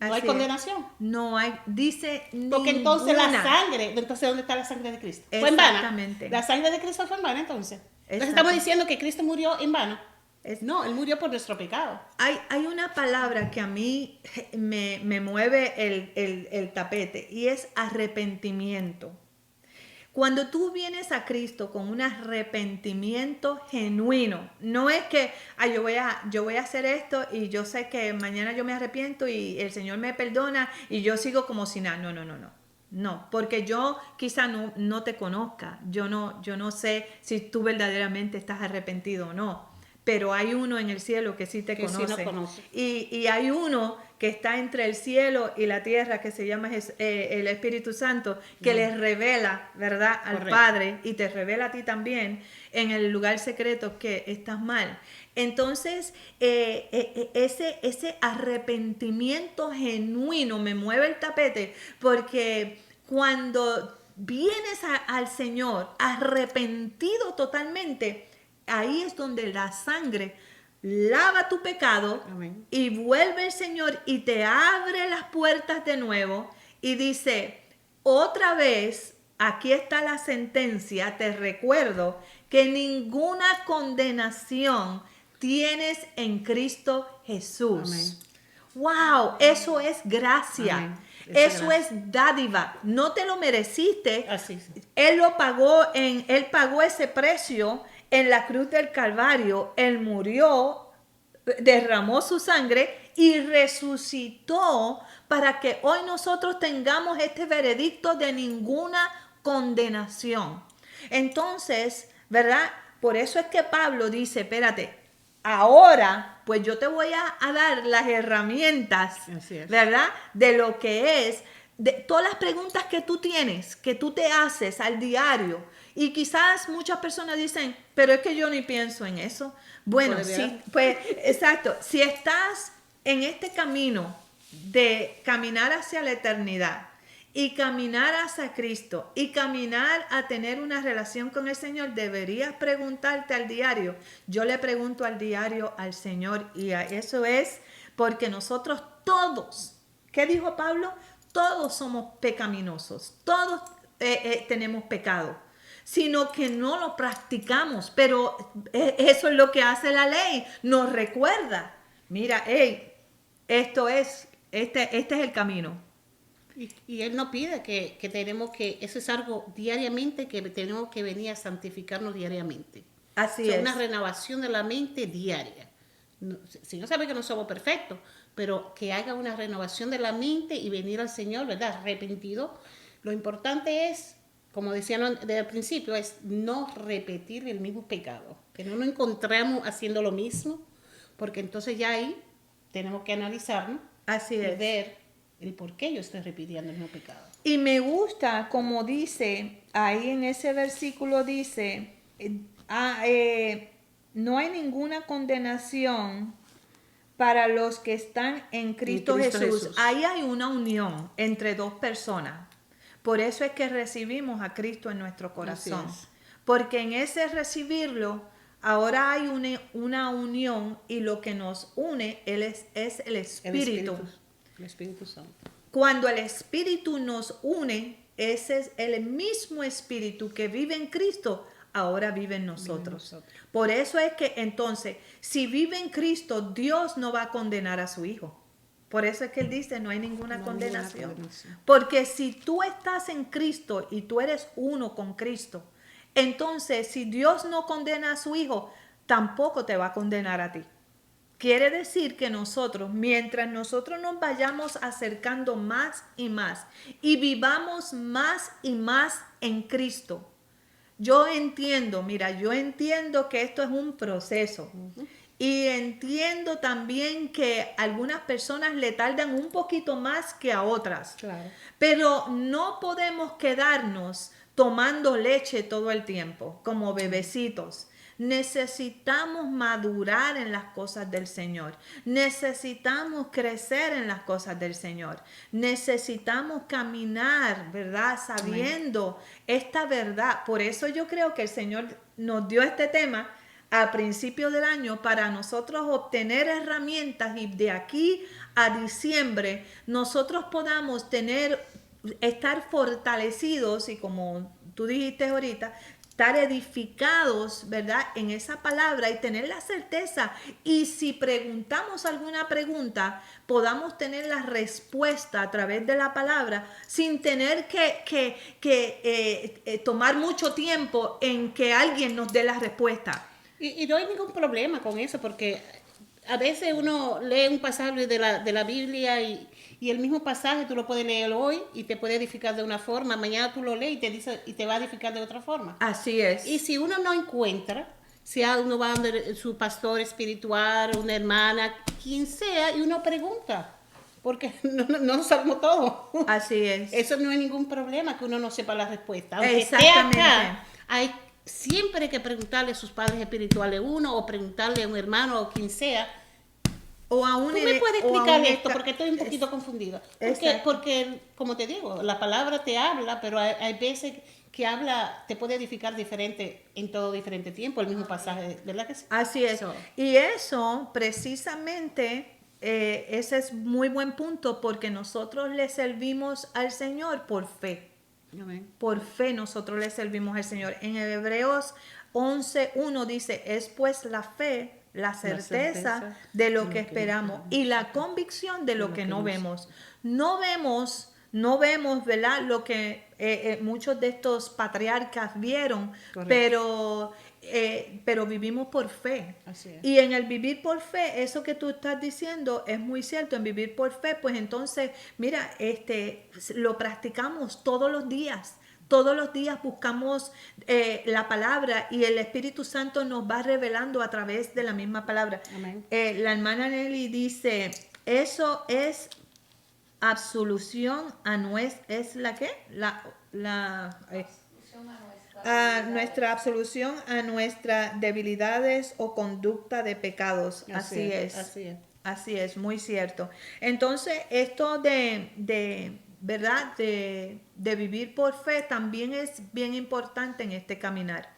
no hay Así condenación. es. No hay, dice Porque entonces ninguna. entonces ¿dónde está la sangre de Cristo? Fue en vano. Exactamente. La sangre de Cristo fue en vano entonces. Entonces Exacto. estamos diciendo que Cristo murió en vano. Es- No, Él murió por nuestro pecado. Hay una palabra que a mí me mueve el tapete y es arrepentimiento. Cuando tú vienes a Cristo con un arrepentimiento genuino, no es que yo voy a hacer esto y yo sé que mañana yo me arrepiento y el Señor me perdona y yo sigo como si nada. No, porque yo quizá no te conozca, yo no sé si tú verdaderamente estás arrepentido o no. Pero hay uno en el cielo que sí te Que sí conoce. nos conoce. Y hay uno que está entre el cielo y la tierra, que se llama el Espíritu Santo, que les revela, ¿verdad?, al Correcto. Padre, y te revela a ti también en el lugar secreto que estás mal. Entonces, ese arrepentimiento genuino me mueve el tapete, porque cuando vienes al Señor arrepentido totalmente, ahí es donde la sangre lava tu pecado. Amén. Y vuelve el Señor y te abre las puertas de nuevo y dice, otra vez, aquí está la sentencia, te recuerdo que ninguna condenación tienes en Cristo Jesús. Amén. Wow, eso es gracia. Amén. Eso gracia. es dádiva. No te lo mereciste. Así es. Él pagó ese precio en la cruz del Calvario, Él murió, derramó su sangre y resucitó para que hoy nosotros tengamos este veredicto de ninguna condenación. Entonces, ¿verdad? Por eso es que Pablo dice, espérate, ahora pues yo te voy a dar las herramientas, Así es. ¿verdad? De lo que es, de todas las preguntas que tú tienes, que tú te haces al diario. Y quizás muchas personas dicen, pero es que yo ni pienso en eso. Bueno, sí, pues exacto, si estás en este camino de caminar hacia la eternidad y caminar hacia Cristo y caminar a tener una relación con el Señor, deberías preguntarte al diario. Yo le pregunto al diario al Señor y a eso es porque nosotros todos, ¿qué dijo Pablo? Todos somos pecaminosos, todos tenemos pecado, sino que no lo practicamos, pero eso es lo que hace la ley, nos recuerda, mira, hey, esto es, este es el camino. Y Él nos pide que tenemos que, eso es algo diariamente, que tenemos que venir a santificarnos diariamente. Así es. Una renovación de la mente diaria. Si no sabe que no somos perfectos, pero que haga una renovación de la mente y venir al Señor, ¿verdad? Arrepentido. Lo importante es, como decían desde el principio, es no repetir el mismo pecado. Que no nos encontremos haciendo lo mismo, porque entonces ya ahí tenemos que analizarnos. Así y es. ver el por qué yo estoy repitiendo el mismo pecado. Y me gusta como dice, ahí en ese versículo dice, no hay ninguna condenación para los que están en Cristo Jesús. Ahí hay una unión entre dos personas. Por eso es que recibimos a Cristo en nuestro corazón. Porque en ese recibirlo, ahora hay una unión y lo que nos une es el Espíritu. El Espíritu Santo. Cuando el Espíritu nos une, ese es el mismo Espíritu que vive en Cristo, ahora vive en nosotros. Por eso es que entonces, si vive en Cristo, Dios no va a condenar a su Hijo. Por eso es que Él dice, no hay ninguna condenación. Porque si tú estás en Cristo y tú eres uno con Cristo, entonces si Dios no condena a su Hijo, tampoco te va a condenar a ti. Quiere decir que nosotros, mientras nosotros nos vayamos acercando más y vivamos más y más en Cristo, yo entiendo que esto es un proceso. Y entiendo también que algunas personas le tardan un poquito más que a otras. Claro. Pero no podemos quedarnos tomando leche todo el tiempo, como bebecitos. Necesitamos madurar en las cosas del Señor. Necesitamos crecer en las cosas del Señor. Necesitamos caminar, ¿verdad? Sabiendo esta verdad. Por eso yo creo que el Señor nos dio este tema a principio del año para nosotros obtener herramientas y de aquí a diciembre nosotros podamos estar fortalecidos y como tú dijiste ahorita, estar edificados, ¿verdad? En esa palabra y tener la certeza. Y si preguntamos alguna pregunta, podamos tener la respuesta a través de la palabra sin tener que tomar mucho tiempo en que alguien nos dé la respuesta. Y no hay ningún problema con eso, porque a veces uno lee un pasaje de la Biblia y el mismo pasaje tú lo puedes leer hoy y te puede edificar de una forma, mañana tú lo lees y te va a edificar de otra forma. Así es. Y si uno no encuentra, si uno va a su pastor espiritual, una hermana, quien sea, y uno pregunta, porque no sabemos todo. Así es. Eso no es ningún problema que uno no sepa la respuesta. Aunque Exactamente. esté acá, hay siempre hay que preguntarle a sus padres espirituales uno o preguntarle a un hermano o quien sea. O a un, ¿Tú me puedes explicar esto? Porque estoy un poquito confundida. Porque, como te digo, la palabra te habla, pero hay veces que te puede edificar diferente en todo diferente tiempo, el mismo pasaje, ¿verdad que sí? Así es. Y eso, precisamente, ese es muy buen punto, porque nosotros le servimos al Señor por fe. Amén. Por fe nosotros le servimos al Señor. En Hebreos 11:1 dice, es pues la fe, la certeza de lo que esperamos y la convicción de lo que no vemos. No vemos, ¿verdad? Lo que muchos de estos patriarcas vieron, Correcto. pero vivimos por fe. Así es. Y en el vivir por fe, eso que tú estás diciendo es muy cierto. En vivir por fe, pues entonces, mira, lo practicamos todos los días. Todos los días buscamos la palabra y el Espíritu Santo nos va revelando a través de la misma palabra. Amén. La hermana Nelly dice, eso es absolución a nuestra, ¿es la qué? A nuestra absolución a nuestras debilidades o conducta de pecados. Así es. Así es. Así es, muy cierto. Entonces, esto ¿verdad? De vivir por fe también es bien importante en este caminar.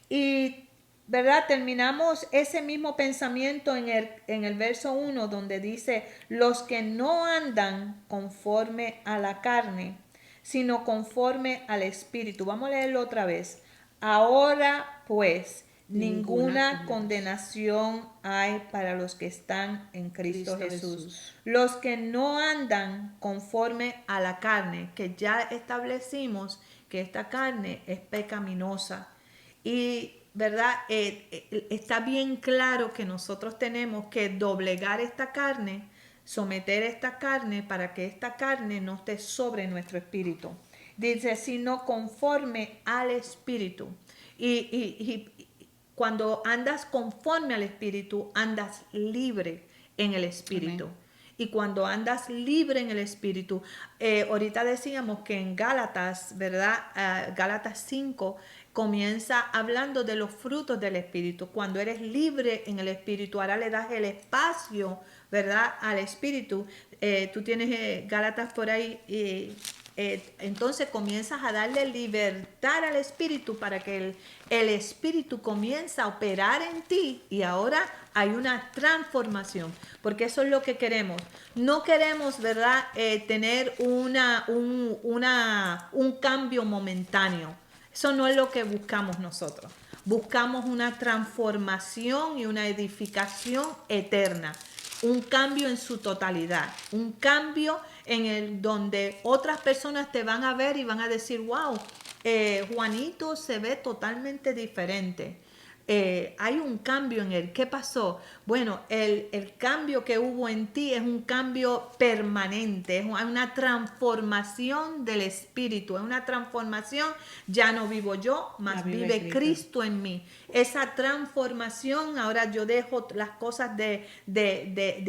Y, ¿verdad? Terminamos ese mismo pensamiento en el verso 1 donde dice, los que no andan conforme a la carne, sino conforme al Espíritu. Vamos a leerlo otra vez. Ahora, pues, ninguna condenación hay para los que están en Cristo Jesús. Los que no andan conforme a la carne, que ya establecimos que esta carne es pecaminosa. Y, ¿verdad? Está bien claro que nosotros tenemos que doblegar esta carne, someter esta carne para que esta carne no esté sobre nuestro espíritu. Dice, sino conforme al espíritu. Y cuando andas conforme al Espíritu, andas libre en el Espíritu. Amén. Y cuando andas libre en el Espíritu, ahorita decíamos que en Gálatas, ¿verdad? Gálatas 5 comienza hablando de los frutos del Espíritu. Cuando eres libre en el Espíritu, ahora le das el espacio, ¿verdad? Al Espíritu. Tú tienes Gálatas por ahí. Entonces comienzas a darle libertad al Espíritu para que el Espíritu comience a operar en ti y ahora hay una transformación, porque eso es lo que queremos. No queremos, ¿verdad? Tener un cambio momentáneo. Eso no es lo que buscamos nosotros. Buscamos una transformación y una edificación eterna. Un cambio en su totalidad, un cambio en el donde otras personas te van a ver y van a decir, wow, Juanito se ve totalmente diferente. Hay un cambio en él. ¿Qué pasó? Bueno, el cambio que hubo en ti es un cambio permanente, es una transformación del espíritu, es una transformación, ya no vivo yo, mas vive Cristo en mí. Esa transformación, ahora yo dejo las cosas de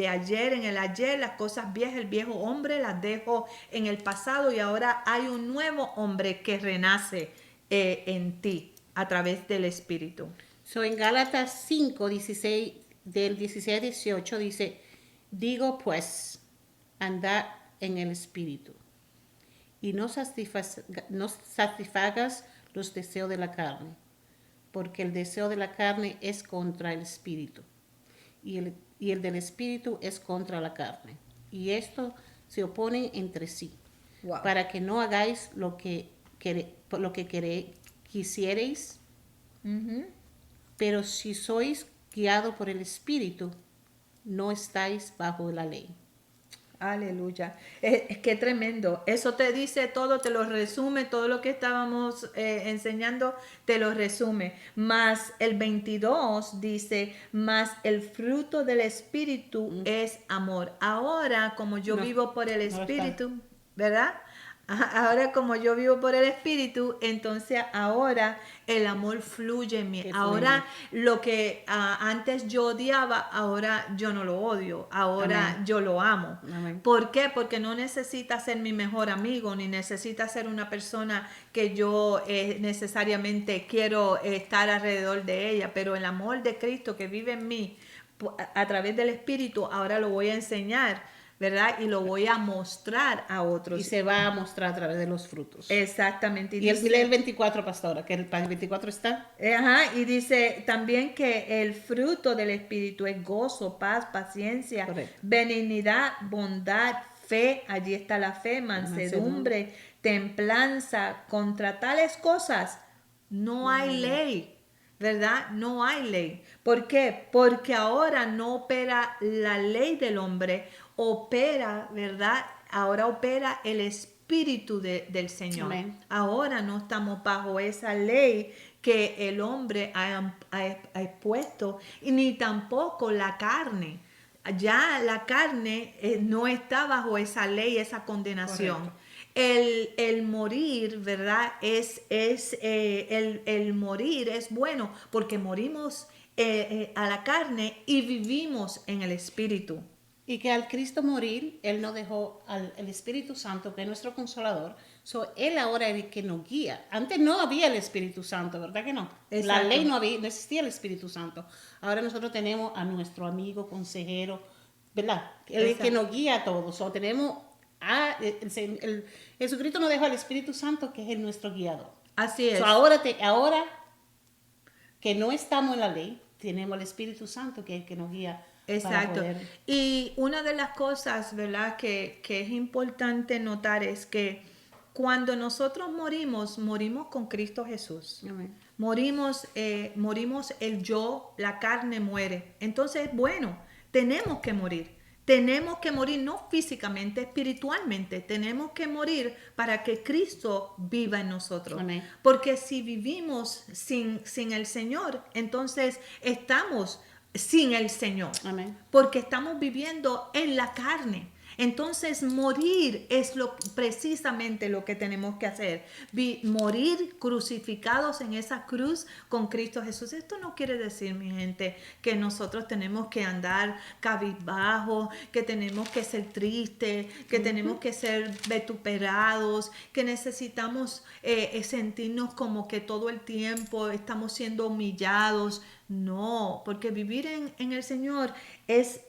ayer, en el ayer, las cosas viejas, el viejo hombre, las dejo en el pasado y ahora hay un nuevo hombre que renace en ti a través del espíritu. En Gálatas 5, 16, del 16 al 18 dice, digo pues, andad en el Espíritu y no satisfagas los deseos de la carne, porque el deseo de la carne es contra el Espíritu y el del Espíritu es contra la carne. Y esto se oponen entre sí, para que no hagáis lo que quisierais. Uh-huh. Pero si sois guiados por el Espíritu, no estáis bajo la ley. Aleluya. Es que tremendo. Eso te dice todo, te lo resume, todo lo que estábamos enseñando, te lo resume. Más el 22 dice, más el fruto del Espíritu es amor. Ahora, como yo vivo por el Espíritu, ¿verdad? Ahora como yo vivo por el Espíritu, entonces ahora el amor fluye en mí. Ahora lo que antes yo odiaba, ahora yo no lo odio. Ahora Amén. Yo lo amo. Amén. ¿Por qué? Porque no necesita ser mi mejor amigo, ni necesita ser una persona que yo necesariamente quiero estar alrededor de ella. Pero el amor de Cristo que vive en mí a través del Espíritu, ahora lo voy a enseñar, ¿verdad? Y lo voy a mostrar a otros. Y se va a mostrar a través de los frutos. Exactamente. Y el 24, pastora, que el 24 está. Ajá, y dice también que el fruto del Espíritu es gozo, paz, paciencia, correcto, benignidad, bondad, fe, allí está la fe, mansedumbre, templanza. Contra tales cosas no hay ley, ¿verdad? No hay ley. ¿Por qué? Porque ahora no opera la ley del hombre, opera, ¿verdad? Ahora opera el Espíritu espíritu del Señor. Amén. Ahora no estamos bajo esa ley que el hombre ha expuesto, y ni tampoco la carne. Ya la carne no está bajo esa ley, esa condenación. Correcto. El morir, ¿verdad? El morir es bueno porque morimos a la carne y vivimos en el espíritu. Y que al Cristo morir, Él nos dejó el Espíritu Santo, que es nuestro consolador. Él ahora es el que nos guía. Antes no había el Espíritu Santo, ¿verdad que no? Exacto. La ley no existía el Espíritu Santo. Ahora nosotros tenemos a nuestro amigo, consejero, ¿verdad? Él es el que nos guía a todos. Tenemos Jesucristo nos dejó al Espíritu Santo, que es nuestro guiador. Así es. Ahora que no estamos en la ley, tenemos el Espíritu Santo, que es el que nos guía. Exacto. Y una de las cosas, ¿verdad?, que es importante notar es que cuando nosotros morimos con Cristo Jesús. Amén. Morimos el yo, la carne muere. Entonces, bueno, tenemos que morir. Tenemos que morir no físicamente, espiritualmente. Tenemos que morir para que Cristo viva en nosotros. Amén. Porque si vivimos sin el Señor, entonces estamos sin el Señor. Amén. Porque estamos viviendo en la carne. Entonces morir es precisamente lo que tenemos que hacer. Morir crucificados en esa cruz con Cristo Jesús. Esto no quiere decir, mi gente, que nosotros tenemos que andar cabizbajo, que tenemos que ser tristes, que tenemos que ser vituperados, que necesitamos sentirnos como que todo el tiempo estamos siendo humillados. No, porque vivir en el Señor es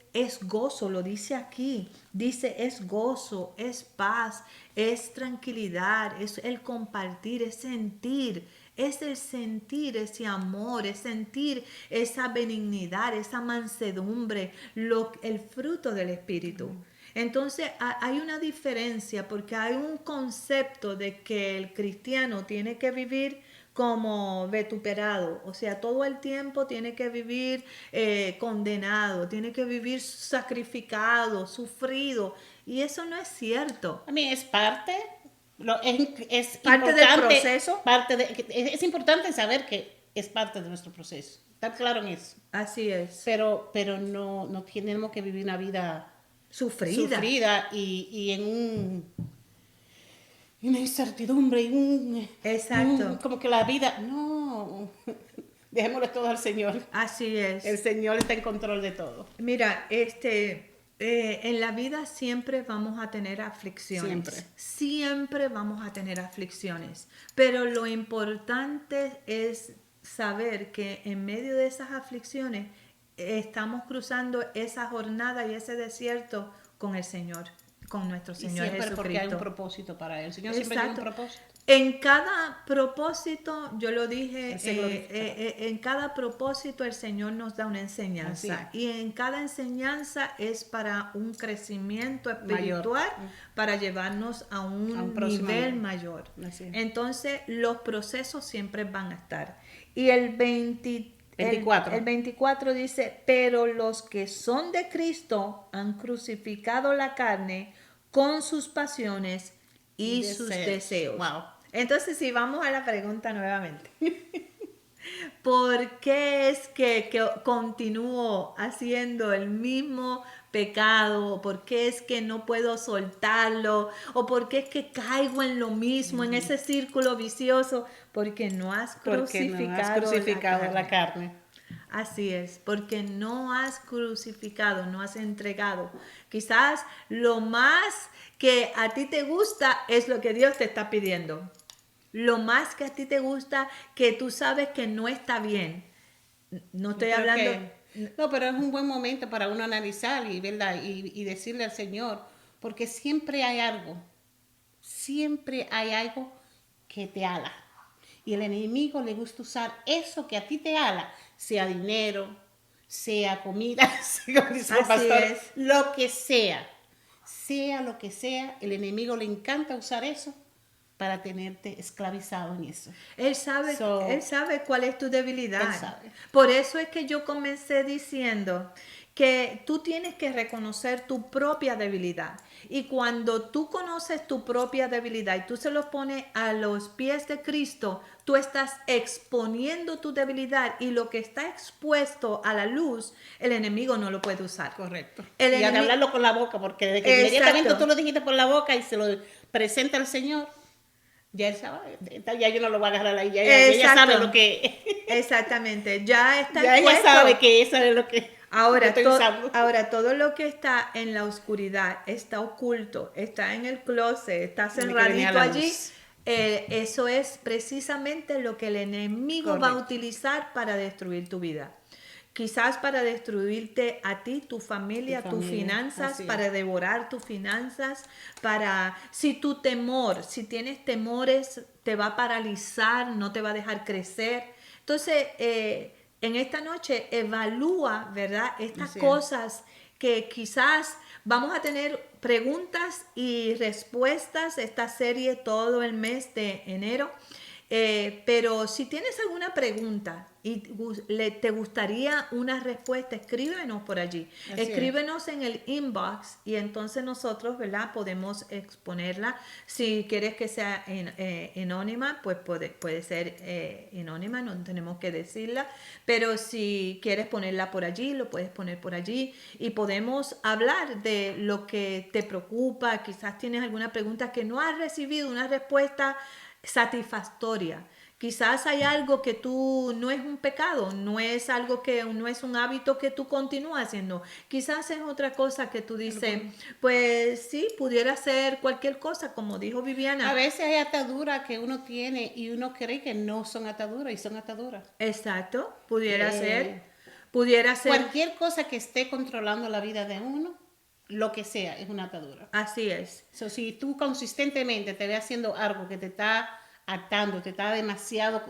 gozo, lo dice aquí. Dice, es gozo, es paz, es tranquilidad, es el compartir, es sentir. Es el sentir ese amor, es sentir esa benignidad, esa mansedumbre, el fruto del Espíritu. Entonces hay una diferencia porque hay un concepto de que el cristiano tiene que vivir como vituperado, o sea, todo el tiempo tiene que vivir condenado, tiene que vivir sacrificado, sufrido, y eso no es cierto. A mí es parte, es Parte del proceso. Es importante saber que es parte de nuestro proceso, estar claro en eso. Así es. Pero no tenemos que vivir una vida Sufrida. y en una incertidumbre y Exacto. como que la vida, no, dejémosle todo al Señor. Así es. El Señor está en control de todo. Mira, en la vida siempre vamos a tener aflicciones. Siempre vamos a tener aflicciones. Pero lo importante es saber que en medio de esas aflicciones estamos cruzando esa jornada y ese desierto con el Señor, con nuestro Señor siempre Jesucristo. Porque hay un propósito para Él. El Señor siempre tiene un propósito. En cada propósito, yo lo dije, en cada propósito el Señor nos da una enseñanza. Y en cada enseñanza es para un crecimiento espiritual, para llevarnos a un nivel mayor. Entonces, los procesos siempre van a estar. Y el 24 dice, pero los que son de Cristo han crucificado la carne con sus pasiones y sus deseos. Wow. Entonces, si vamos a la pregunta nuevamente. ¿Por qué es que continúo haciendo el mismo pecado? ¿Por qué es que no puedo soltarlo? ¿O por qué es que caigo en lo mismo, en ese círculo vicioso? Porque no has crucificado la carne. Así es, porque no has crucificado, no has entregado. Quizás lo más que a ti te gusta es lo que Dios te está pidiendo. Lo más que a ti te gusta, que tú sabes que no está bien. No estoy hablando... No, pero es un buen momento para uno analizar y, ¿verdad? Y decirle al Señor, porque siempre hay algo que te ala. Y el enemigo le gusta usar eso que a ti te ala, sea dinero, sea comida, lo que sea. Sea lo que sea, el enemigo le encanta usar eso para tenerte esclavizado en eso. Él sabe cuál es tu debilidad. Él sabe. Por eso es que yo comencé diciendo que tú tienes que reconocer tu propia debilidad. Y cuando tú conoces tu propia debilidad y tú se lo pones a los pies de Cristo, tú estás exponiendo tu debilidad y lo que está expuesto a la luz, el enemigo no lo puede usar. Correcto. El Y al hablarlo con la boca, porque desde que inmediatamente tú lo dijiste por la boca y se lo presenta al Señor, ya él sabe, ya yo no lo voy a agarrar ahí, ya ella sabe lo que... Exactamente, ya está ya ella sabe que eso es lo que... Ahora, estoy usando. ahora, todo lo que está en la oscuridad, está oculto, está en el closet, está cerradito allí, eso es precisamente lo que el enemigo va a utilizar para destruir tu vida. Quizás para destruirte a ti, tu familia, tus finanzas, para devorar tus finanzas, si tienes temores, te va a paralizar, no te va a dejar crecer. Entonces, en esta noche evalúa, ¿verdad? Estas cosas que quizás vamos a tener preguntas y respuestas, esta serie todo el mes de enero. Pero si tienes alguna pregunta y te gustaría una respuesta, escríbenos por allí. Escríbenos en el inbox y entonces nosotros, ¿verdad? Podemos exponerla. Si quieres que sea anónima, pues puede ser anónima, no tenemos que decirla. Pero si quieres ponerla por allí, lo puedes poner por allí y podemos hablar de lo que te preocupa. Quizás tienes alguna pregunta que no has recibido una respuesta satisfactoria. Quizás hay algo que tú no es un pecado, no es algo que no es un hábito que tú continúas haciendo. Quizás es otra cosa que tú dices, pues sí, pudiera ser cualquier cosa, como dijo Viviana. A veces hay ataduras que uno tiene y uno cree que no son ataduras y son ataduras. Exacto, pudiera ser. Cualquier cosa que esté controlando la vida de uno, lo que sea, es una atadura. Así es. Si tú consistentemente te ves haciendo algo que te está atando, te está demasiado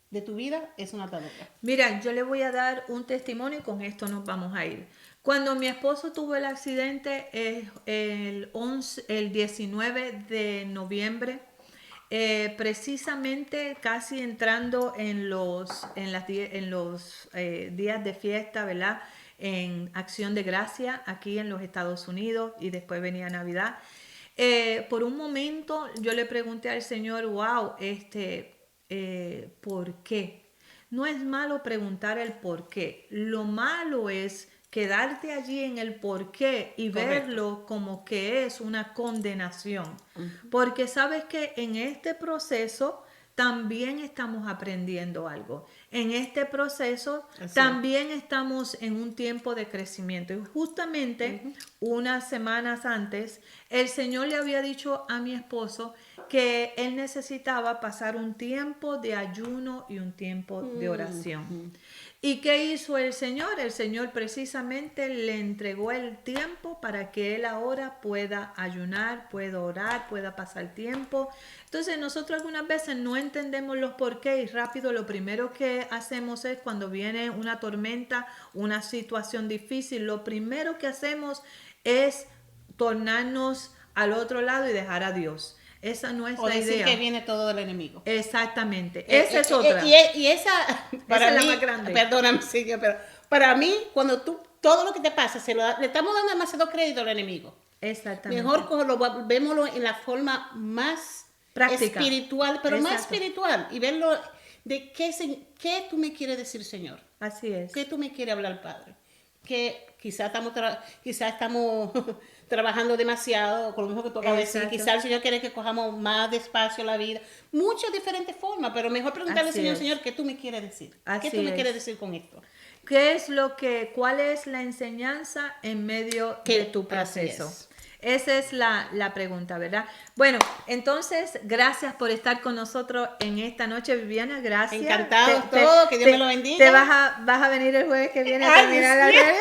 de tu vida, es una atadura. Mira, yo le voy a dar un testimonio y con esto nos vamos a ir. Cuando mi esposo tuvo el accidente el 19 de noviembre, precisamente casi entrando en los días de fiesta, ¿verdad? En Acción de Gracia aquí en los Estados Unidos y después venía Navidad. Por un momento yo le pregunté al Señor, wow, ¿por qué? No es malo preguntar el por qué. Lo malo es quedarte allí en el por qué y verlo como que es una condenación. Porque sabes que en este proceso también estamos aprendiendo algo. En este proceso también estamos en un tiempo de crecimiento. Y justamente unas semanas antes, el Señor le había dicho a mi esposo que él necesitaba pasar un tiempo de ayuno y un tiempo de oración. ¿Y qué hizo el Señor? El Señor precisamente le entregó el tiempo para que él ahora pueda ayunar, pueda orar, pueda pasar tiempo. Entonces nosotros algunas veces no entendemos los porqué y rápido lo primero que hacemos es cuando viene una tormenta, una situación difícil, lo primero que hacemos es tornarnos al otro lado y dejar a Dios. Esa no es la idea. O decir que viene todo del enemigo. Exactamente. Esa es otra. Y esa, para esa mí, es la más grande. Perdóname, señor, pero para mí, cuando todo lo que te pasa, le estamos dando demasiado crédito al enemigo. Exactamente. Mejor vémoslo en la forma más práctica, espiritual, pero más espiritual. Y verlo de qué tú me quieres decir, Señor. Así es. ¿Qué tú me quieres hablar, Padre? Que quizás estamos trabajando demasiado, con lo mismo que tú acabas de decir. Quizás el Señor quiere que cojamos más despacio la vida. Muchas diferentes formas, pero mejor preguntarle al Señor, Señor, ¿qué tú me quieres decir? ¿Qué tú me quieres decir con esto? ¿Cuál es la enseñanza en medio de tu proceso? Esa es la pregunta, ¿verdad? Bueno, entonces, gracias por estar con nosotros en esta noche, Viviana, gracias. Encantados todos, que Dios me lo bendiga. Te vas a venir el jueves que viene a terminar la red.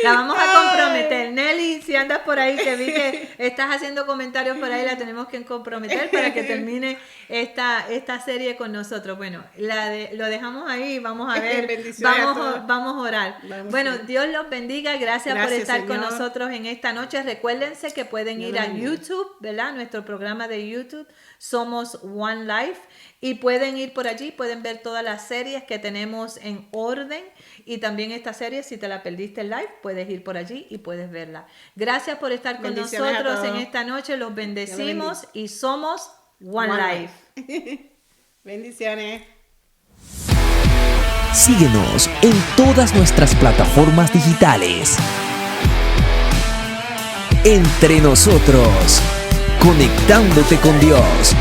La vamos a comprometer. Nelly, si andas por ahí, que vi que estás haciendo comentarios por ahí, la tenemos que comprometer para que termine esta serie con nosotros. Bueno, lo dejamos ahí, vamos a ver, vamos a orar. Bueno, Dios los bendiga, gracias por estar con nosotros en esta noche. Recuérdense que pueden ir a YouTube, ¿verdad? Nuestro programa de YouTube, Somos One Life, y pueden ir por allí, pueden ver todas las series que tenemos en orden, y también esta serie, si te la perdiste en live, puedes ir por allí y puedes verla. Gracias por estar con nosotros en esta noche, los bendecimos y somos One Life. Bendiciones. Síguenos en todas nuestras plataformas digitales. Entre nosotros, conectándote con Dios.